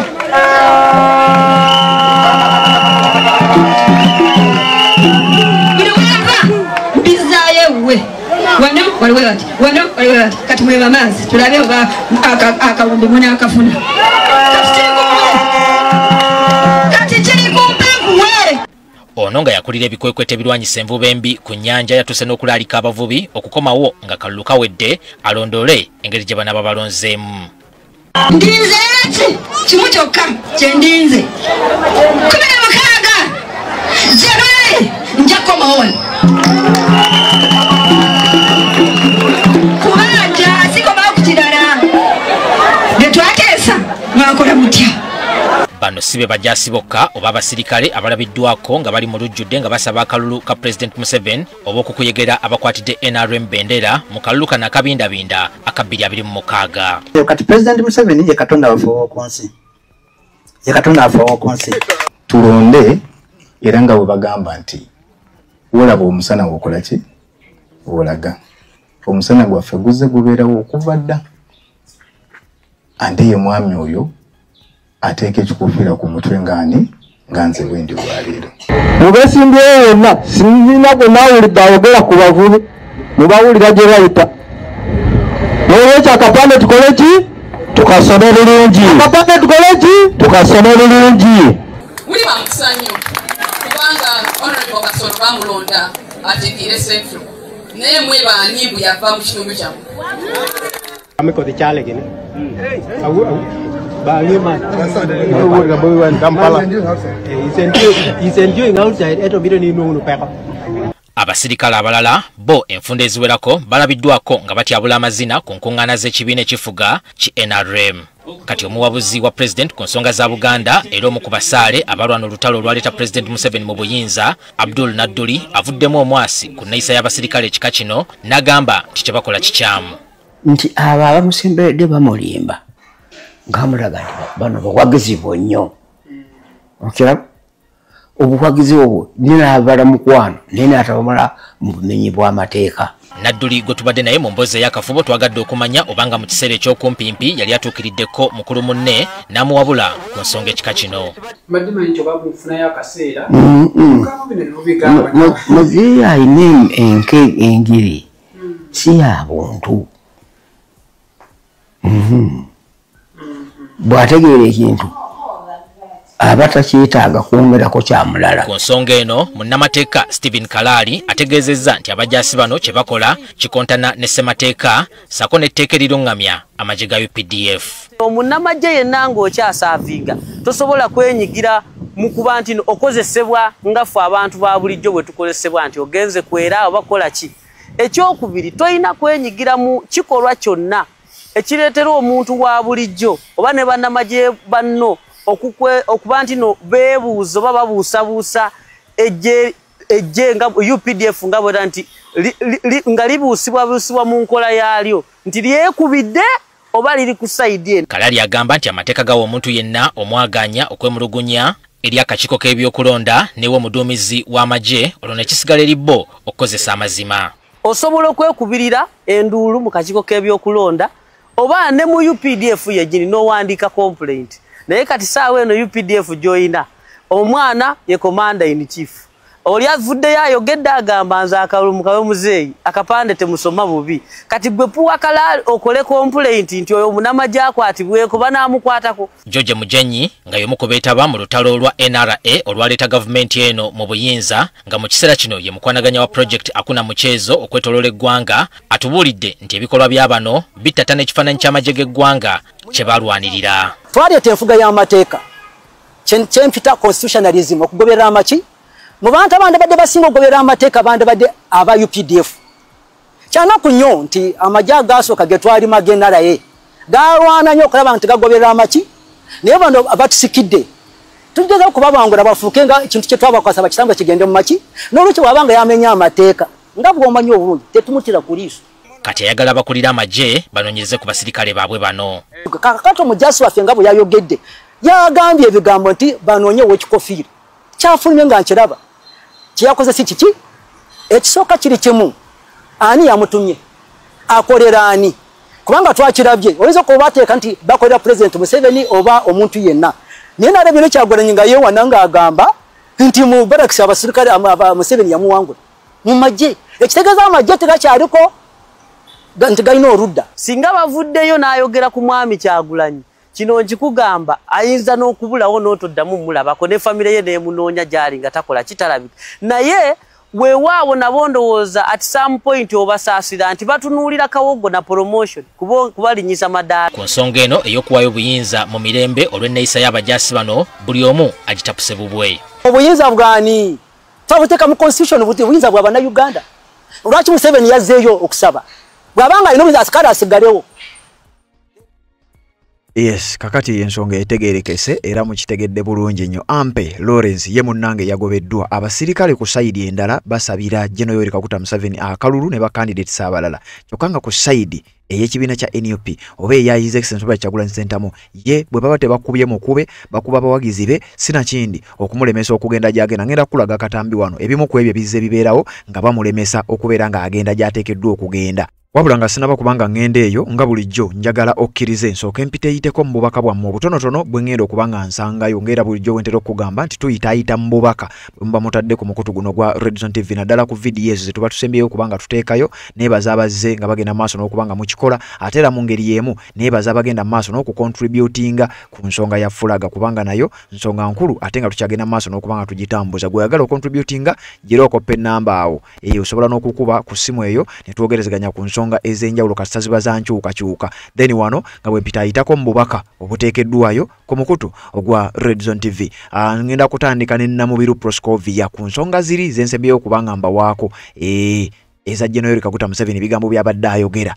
Wano waliwe bati kati mweba maazi tulabe oba akawumbi munaakafuna kati kiri kumpe kuwe. Ono nga yakulira ebikwekwete ebirwanyisa envuba embi ku nnyanja yatuuse n'okulaalika abavubi okukomawo nga kalulu kawedde alondole engeri gye banaaba balonzeemu. Ndinze eki kimu kyokka kye ndinze 16 January nja kukomawo all. Kubanja siko bakukirana. Netwakesa mwakola mutya. Bano sibe bajasi bokka oba abasirikale abalabiddwako nga bali mu lujjudde nga basaba akalulu ka President Museveni oba okukuyegera abakwatidde NRM Bendera mu kalulu kana akabindabinda aka 2026. Kati President Museveni ye Katonda waffe ow'okunsi. Ye Katonda waffe ow'okunsi. Tulonde era nga bwe bagamba nti wolaba omusana gwokola ki wolaga. Omusana gwaffe guzze gubeerawo okuva dda. Ante ye mwami oyo ateeka ekikufiira ku mutwe ng'ani nga nze bwendi olwaleero. Mubesimbyeyo yonna sinzina gwenaawulidde ayogera ku bavubi mubawulira gye bayita. N'olwekyo akapande tukole ki? Tukasome bulungi. Akapande tukole ki? Tukasome bulungi. Muli bamukisa nnyo kubanga Honorable Kasolo bamulonda ategeere Central naye mwe baani bwe yava mu kitundu kyammwe. Ameko the chale gene. Abasirikale abalala bo enfunda eziwerako balabiddwako nga batyabula amazina ku nkuŋŋaana z'ekibiina ekifuga ki NRM. Kati omuwabuzi wa President ku nsonga za Buganda era omu ku basaale abalwana olutalo olwaleeta President Museveni mu buyinza Abdul Nadduli avuddemu omwasi ku nneyisa y'abasirikale ekika kino n'agamba nti kye bakola kikyamu. Nti abo abamusemberedde bamulimba ngamulaga nti bano bawagizi bonnyo. Okiraba obuwagizi obwo ninaabala mukwano naye n'atabamala mu bumenyi bw'amateeka. Nadduli gwe tubadde naye mu mboozi ey'akafubo twagadde okumanya obanga mu kiseera eky'okumpimpi yali atuukiriddeko mukulu munne n'amuwabula ku nsonga ekika kino. Muzeeyi alina engeri si ya buntu. Bw'ategeera ekintu aba takyetaaga kwongerako kyamulala. Ku nsonga eno munnamateeka Stephen Kalali ategeezezza nti abajaasi bano kye bakola kikontana ne ssemateeka sako n'etteeka eriruŋŋamya amagye ga UPDF. Omunnamagye yenna ng'okyasaavinga tosobola kwenyigira mu kuba nti okozesebwa nga ffe abantu ba bulijjo bwe tukozesebwa nti ogenze kwera oba kola ki. Ekyokubiri toyina kwenyigira mu kikolwa kyonna ekireetera omuntu wa bulijjo oba ne bannamagye banno okuba nti no beebuuza oba babuusabuusa ejje nga UPDF nga bwera nti nga libuusibwabuusibwa mu nkola yaalyo nti lyekubidde oba liri ku sayidi eno. Kalali agamba nti amateeka gawa omuntu yenna omwaganya okwemulugunya eri akakiiko k'ebyokulonda newe omuduumizi w'amagye olwo ne kisigala eri bo okukozesa amazima. Osobola okwekubirira enduulu mu kakiiko k'ebyokulonda oba ne mu UPDF yegini n'owandiika complaint. Naye kati saawa eno UPDF joyina omwana ye commander in chief. Oli avuddeyo ayogedde agamba nze akalulu mukawe muzeeyi akapande temusoma bubi. Kati gwe puwa Kalali okole complaint nti oyo omunamagye akwatibweko banaamukwatako. George Mujenyi nga y'omu ku beetaba mu lutalo olwa NRA olwaleeta gavumenti eno mu buyinza nga mu kiseera kino ye mukwanaganya wa project Hakuna Muchezo okwetoloola eggwanga atubuulidde nti ebikolwa bya bano bittata n'ekifaananyi ky'amagye g'eggwanga kye balwanirira. Twaleeta enfuga y'amateeka kyempita constitutionalism okugoberera amaki mu bantu abandi badde basinga okugoberera amateeka abandi badde aba UPDF. Kyanaku nnyo nti amagye agasooka ge twali NRA galwana nnyo okulaba nti gagoberera amaki naye bano abatusikidde tugeza okubabangula bafuuke nga ekintu kye twabakwasa bakitambula kigende mu maki n'olwekyo bwabanga yamenya amateeka nga bw'omanyi obulungi tetumutira ku liiso. Kati ayagala bakulira amagye banoonyeze ku basirikale baabwe bano. Kakati omujasi waffe nga bwe yayogedde yagambye ebigambo nti banoonye ow'ekikofiira kyafulumye nga nkiraba kyeyakoze si kiki ekisooka kiri kimu ani yamutumye akolera ani kubanga twakirabye oyinza okuba bateeka nti bakolera President Museveni oba omuntu yenna naye nalabye nekyagolanyi nga yeewana ng'agamba nti mu barakisi abasirikale Museveni yamuwangula mu magye ekitegeeza amagye tegakyaliko nti galina oludda. Singa bavuddeyo n'ayogera ku mwami Kyagulanyi kino nkikugamba ayinza n'okubulawo n'otoddamu mulabako ne famire ye neemunoonya gy'ali nga takola kitalabika naye weewaawo nabo ndowooza at some point obasaasira nti batunuulira kawogo na promotion kubalinyisa madaala. Ku nsonga eno ey'okuwaayo obuyinza mu mirembe olw'enneeyisa y'abajaasi bano buli omu agitapuse bubwe. Obuyinza bwani twabuteka mu constitution buti buyinza bwa bannayuganda lwaki Museveni yazzeeyo okusaba bwabanga ino asikara asigalewo. Yes, kakati ensonga etegerekese era mukitegedde bulungi nnyo. Ampe Lawrence ye munnange yagobeddwa abasirikale ku side endala basabira General Yoweri Kaguta Museveni akalulu ne ba candidates abalala. Kyokanga ku side eyekibiina kya NUP oba eya His Excellency Robert Kyagulanyi Ssentamu ye bwe baba tebakubye mukube bakuba abawagizi be sina kindi okumulemesa okugenda gyagenda. Ngenda kulaga katambi wano ebimu ku ebyo bizze bibeerawo nga bamulemesa okubeera nga agenda gy'ateekeddwa okugenda. Wabula nga sinaba kubanga ngende eyo nga bulijjo njagala okkirize nsooke mpiteeyiteko mu bubaka bwammwe obutonotono bwe ngenda okubanga nsangayo ngera bulijjo wentera okugamba nti tuyitaayita mu bubaka bwe muba mutadde ku mukutu guno gwa Redson TV naddala ku vidiyo ezo ze tuba tusembyeyo kubanga tuteekayo neebaza abazze nga bagenda maaso n'okubanga mukikola ate era mu ngeri y'emu neebaza abagenda maaso n'okucontributinga ku nsonga ya fulaga kubanga nayo nsonga nkulu ate nga tukyagenda maaso n'okubanga tugitambuza. Gweyagala ocontributinga gira okopa ennamba awo eyo osobola n'okukuba ku ssimu eyo ne twogerezeganya ku nsonga ezenjawulo kasita ziba za nkyukakyuka. Then wano nga bwe mpitaayitako mu bubaka obuteekeddwayo ku mukutu ogwa Redson TV. Ngenda kutandika ne Namubiru Proscovia ku nsonga ziri zensembyeyo okubanga mbawaako eza General Yoweri Kaguta Museveni bigambo byabadde ayogera.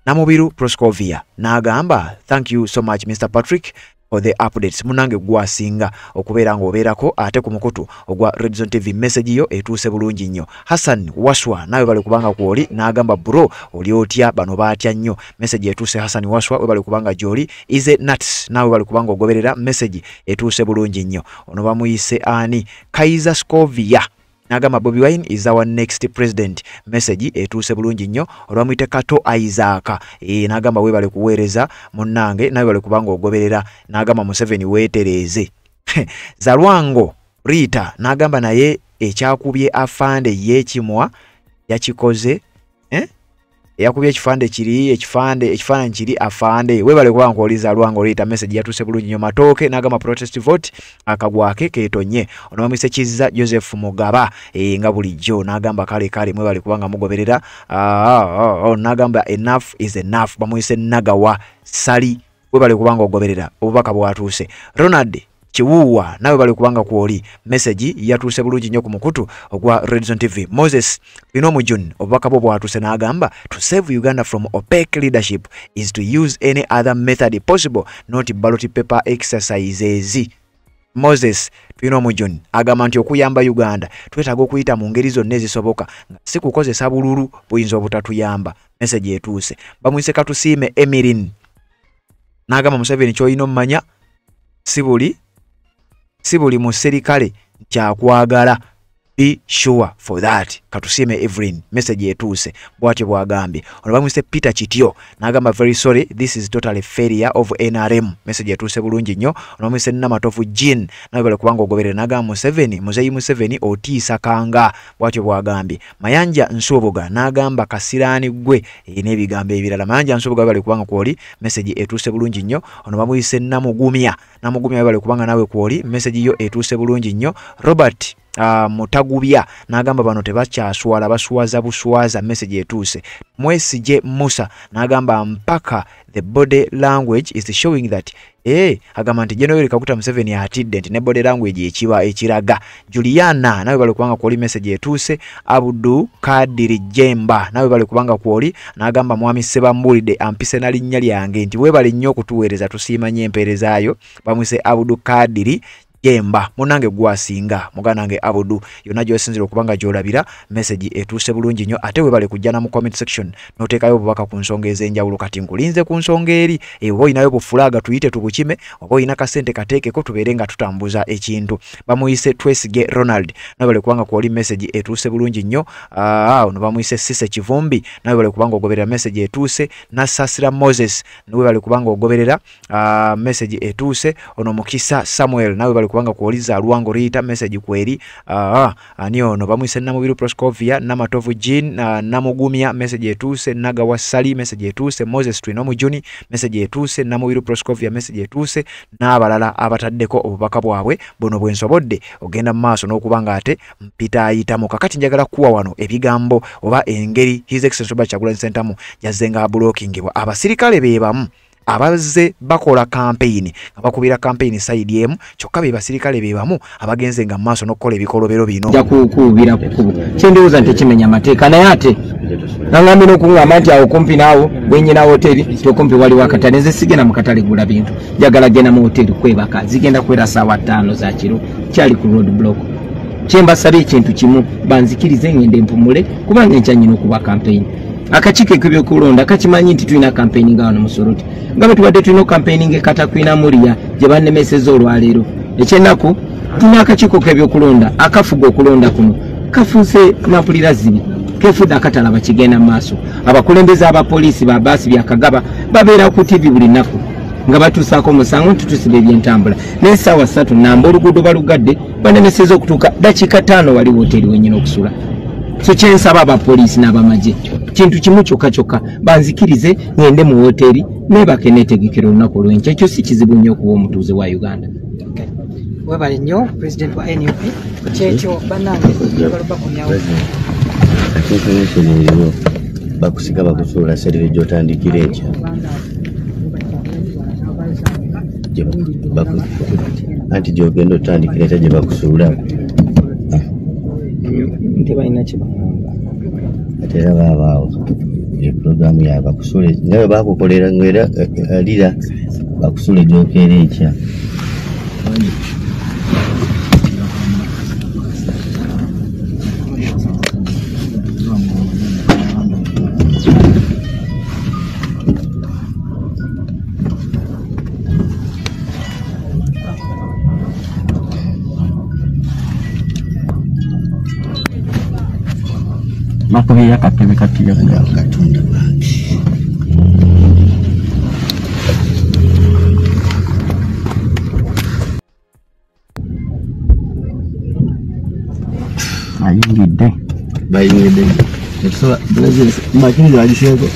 Namubiru Proscovia n'agamba thank you so much Mr. Patrick for the updates. Munange gwasinga okubeera ng'obeerako ate ku mukutu ogwa Redson TV message yo etuuse bulungi nnyo. Hassan Waswa nawe bali kubanga kwoli n'agamba bro oli otya bano baatya nnyo. Message etuuse Hassan Waswa we bali kubanga gyoli Ize Nuts nawe bali kubanga ogoberera message etuuse bulungi nnyo. Ono bamuyise ani Kaiser Scovia n'agamba Bobi Wine is our next president. Message etuuse bulungi nnyo. Olwamuyite Kato Isaac n'agamba we bali kuweereza munnange nawe bali kubanga ogoberera n'agamba Museveni weetereeze. Zalwango Rita n'agamba naye ekyakubye afande y'ekimwa yakikoze yakubye ekifande kiri ekifaananyi kiri afande we bale kubanga oliza Lwango Rita. Message yatuse bulungi nnyo. Matooke n'agamba protest vote akagwake keetonye. Ono bamise Kizza Joseph Mugaba nga bulijjo n'agamba kale mwe bale kubanga mugoberera n'agamba enough is enough. Bamuyise Nagawa Sali we bale kubanga ogoberera obubaka bwatuuse. Ronald Chiwuwa nawe bali kubanga kwoli message yatuuse bulungi nnyo ku mukutu ogwa Redson TV. Moses Binomujun obubaka bwo bwatuuse n'agamba to save Uganda from opaque leadership is to use any other method possible not ballot paper exercises. Moses Binomujun agamba nti okuyamba Uganda twetaaga okuyita mu ngeri zonna ezisoboka nga si kukozesa bululu buyinza obutatuyamba. Message etuuse. Bamuyise Katusiime Emirin n'agamba Museveni ky'olina omumanya si buli muserikale kyakwagala. Be sure for that. Katusiime Evelyn message etuuse bwatyo bwagambye. Ono bamwise Peter Kityo n'agamba very sorry this is totally failure of NRM. Message etuuse bulungi nnyo. Ono bamwise Namatofu Jean nawe bali kubanga ogoberera n'agamba Museveni Muzeyi Museveni otiisa kanga bwatyo bwagambye. Mayanja Nsubuga n'agamba kasiraani gwe n'ebigambo ebirala. Mayanja Nsubuga bali kubanga kwoli message etuuse bulungi nnyo. Ono bamwise Namugumya bali kubanga nawe kwoli message yo etuuse bulungi nnyo. Robert Mutagubya n'agamba bano tebakyaswala baswaza buswaza. Message etuuse. Mwesije Musa n'agamba mpaka the body language is showing that agamba nti General Yoweri Kaguta Museveni atidde nti ne body language ekiba ekiraga. Juliana nawe bali kubanga kwoli message etuuse. Abdu Kadiri Jemba nawe bali kubanga kwoli n'agamba mwami Sebambulide ampise na linnya lyange nti we bali nnyo okutuweereza tusiimanye empeerezaayo. Bamwise Abdu Kadiri Jemba munange gwasinga muganange Abudu yonna gy'osinzira okubanga gy'olabira message etuuse bulungi nnyo. Ate we bale kujjana mu comment section n'oteekayo obubaka ku nsonga ez'enjawulo. Kati nkulinze ku nsonga eri oba olinayo bufulaga tuyite tubukime oba olina kasente kateekeko tubeere nga tutambuza ekintu. Bamuyise Twesige Ronald nawe bale kubanga kwoli message etuuse bulungi nnyo. Ono bamuyise Sise Kivumbi nawe bale kubanga ogoberera message etuuse. Nasasira Moses nawe bale kubanga ogoberera message etuuse. Ono Mukisa Samuel nawe bale kubanga kwoliza Lwango Rita message kweri. Ani ono bamwise Namubiru Proscovia Namatovu Jean Namugumya message etuuse. Nagawa Sali message etuuse. Moses Twinomujuni message etuuse. Namubiru Proscovia message etuuse n'abalala abataddeko obubaka bwabwe buno bwensobodde ogenda mu maaso n'okubanga ate mpitaayitamu. Kakati njagala kuwa wano ebigambo oba engeri His Excellency Robert Kyagulanyi Ssentamu yazzenga blokingibwa. Abasirikale be bamu abazze bakola campaign abakubira campaign side emu kyokka be basirikale bebamu abagenze nga maaso n'okukola ebikolobero bino jakukubira kukubu kyendowooza nti kimenya amateeka naye ate nangambye n'okungamba nti awo kumpi naawo bwenyina hoteri tokumpi waliwo akatale nze sigenda mu katale gula bintu njagala genda mu hoteri kwebaka zigenda kwera ssaawa 5 za kiro kyali ku road block kyembasabye ekintu kimu banzikirize ngende mpumule kubanga enkya nyina okuba campaign akakiiko k'ebyokulonda kakimanyi nti tulina campaign nga wano Musoroti nga bwe tubadde tulina campaign ng'ekatakwina Muria gye bannemeseza olwaleero ekyennaku tulina akakiiko k'ebyokulonda akafuga okulonda kuno kafuuse mampulira zibi kefudde akatalaba kigenda mu maaso abakulembeze abapoliisi ba baasi byakagaba babeera ku TV buli nnaku nga batuusaako omusango nti tusiba ebyentambula n'essaawa 3 namba oluguudo balugadde banemeseza okutuuka dakiika 5 wali wooteri wenyina okusula so kyensaba abapoliisi n'abamagye kintu kimu kyokka banzikirize ngende mu wooteri neebake neetegekera olunaku olw'enkya ekyo si kizibu nnyo okuba omutuuze wa Uganda. Webale nnyo President wa NUP kyekyo bannange balubakomyawo information eriwo bakusiga bakusuula serivisi gy'otandikira ekya anti gy'ogenda otandikira ekya gye bakusuula nti balina kibagamba ate era baabaawo eprogramu yaabwe bakusuula nga bwe bakukolera ng'era alira bakusuula egyokeera ekya makubira katebe katiyo katonda bange ayingidde bayingidde ekisaba makiriza agiseko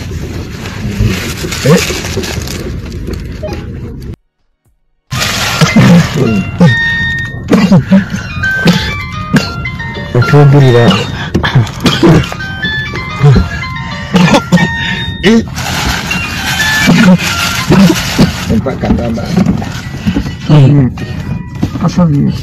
otwogulira mpaka baba asante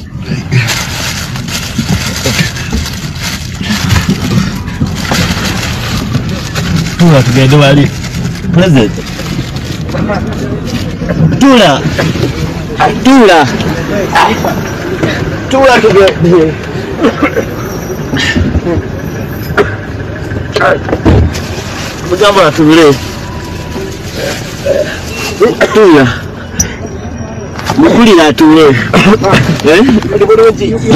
tula tugende wali president tula tugende mugamba tubire tula mukulira atule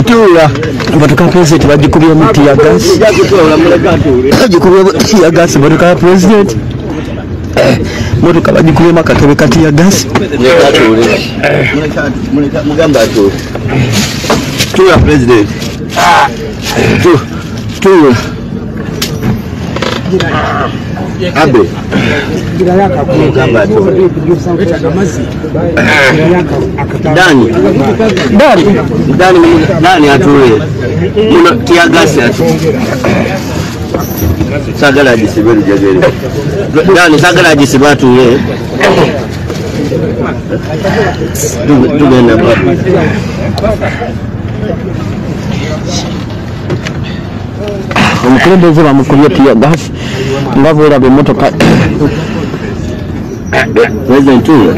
tula batuka president bagikubye miti ya gas bagikubye miti ya gas batuka president motoka bagikubye makatebe kati ya gas mugamba atule tula president tula abe mugamba atule Dani atule muno tiagasi atu sagala ajisibe lujagere Dani sagala ajisibe atule tugenda omukulembeze bamukubye tiagasi nga bwerabe emotoka president tule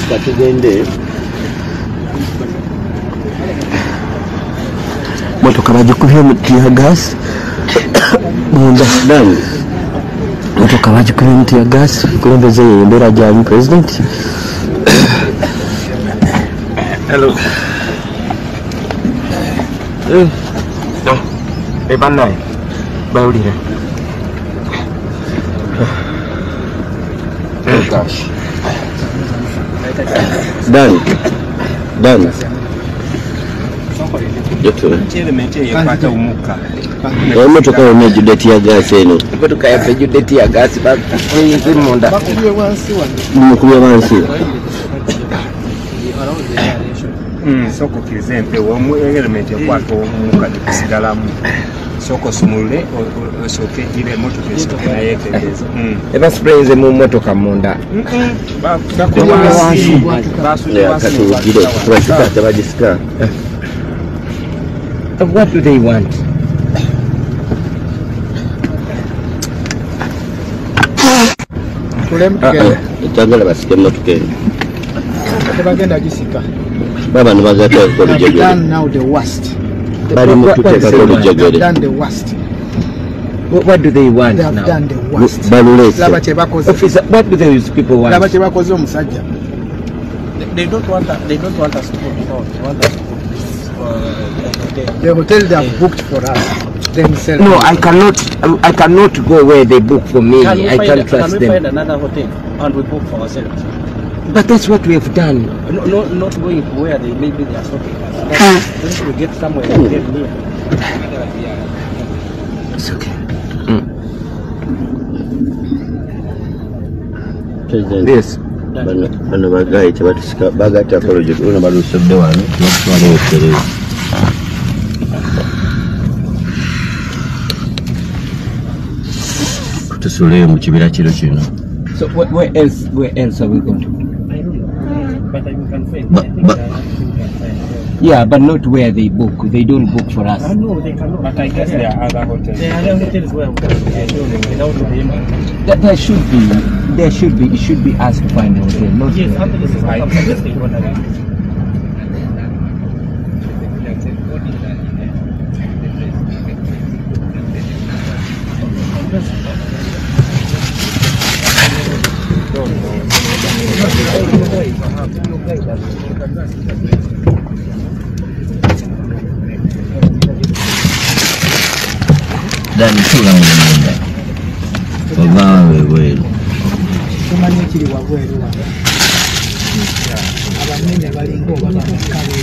katugende motoka bagikubye miti ya gas munda Dani motoka bagikubye miti ya gas kulembeze yembera jali president hello no ebanai baulira gosh Dani emotoka yonna ejjudde ya gaasi eno motoka yaffe ejjudde ya gas munda mukubye wansi soko kirize empewo element ekwata omuka nekusigalamu soko sumule osoke ile moto kesho na yekeleza eba sprays mu motoka munda what do they want? Itagala basike motoka tebagenda gisika baba nibagata ko lijegere now the worst bali mututeka ko lijegere done the worst. What do they want they have now? Done the worst. Officer, what do these people want? They don't want us to go to the hotel they have booked for us themselves. No, I cannot go where they book for me. I can't trust them. Can we find another hotel and we book for ourselves? But that's what we have done. No, not going to where they maybe they are stopping us. We get somewhere and get near. It's okay. Yes. Bano bagaye tebatusika bagata project ono balusodde wano n'okutwala obuterezi. Tusule mu kibira kiro kino. So where else are we going to? I don't know. But you can find. Yeah, but not where they book. They don't book for us. No, they cannot. But I guess there are other hotels. There are other hotels where we can without the payment. There should be. It should be us to find a hotel. Not yes, this is right. Dan chula mwenye obawe welu kumanya kiri wabweru wa abanene balingo babakabo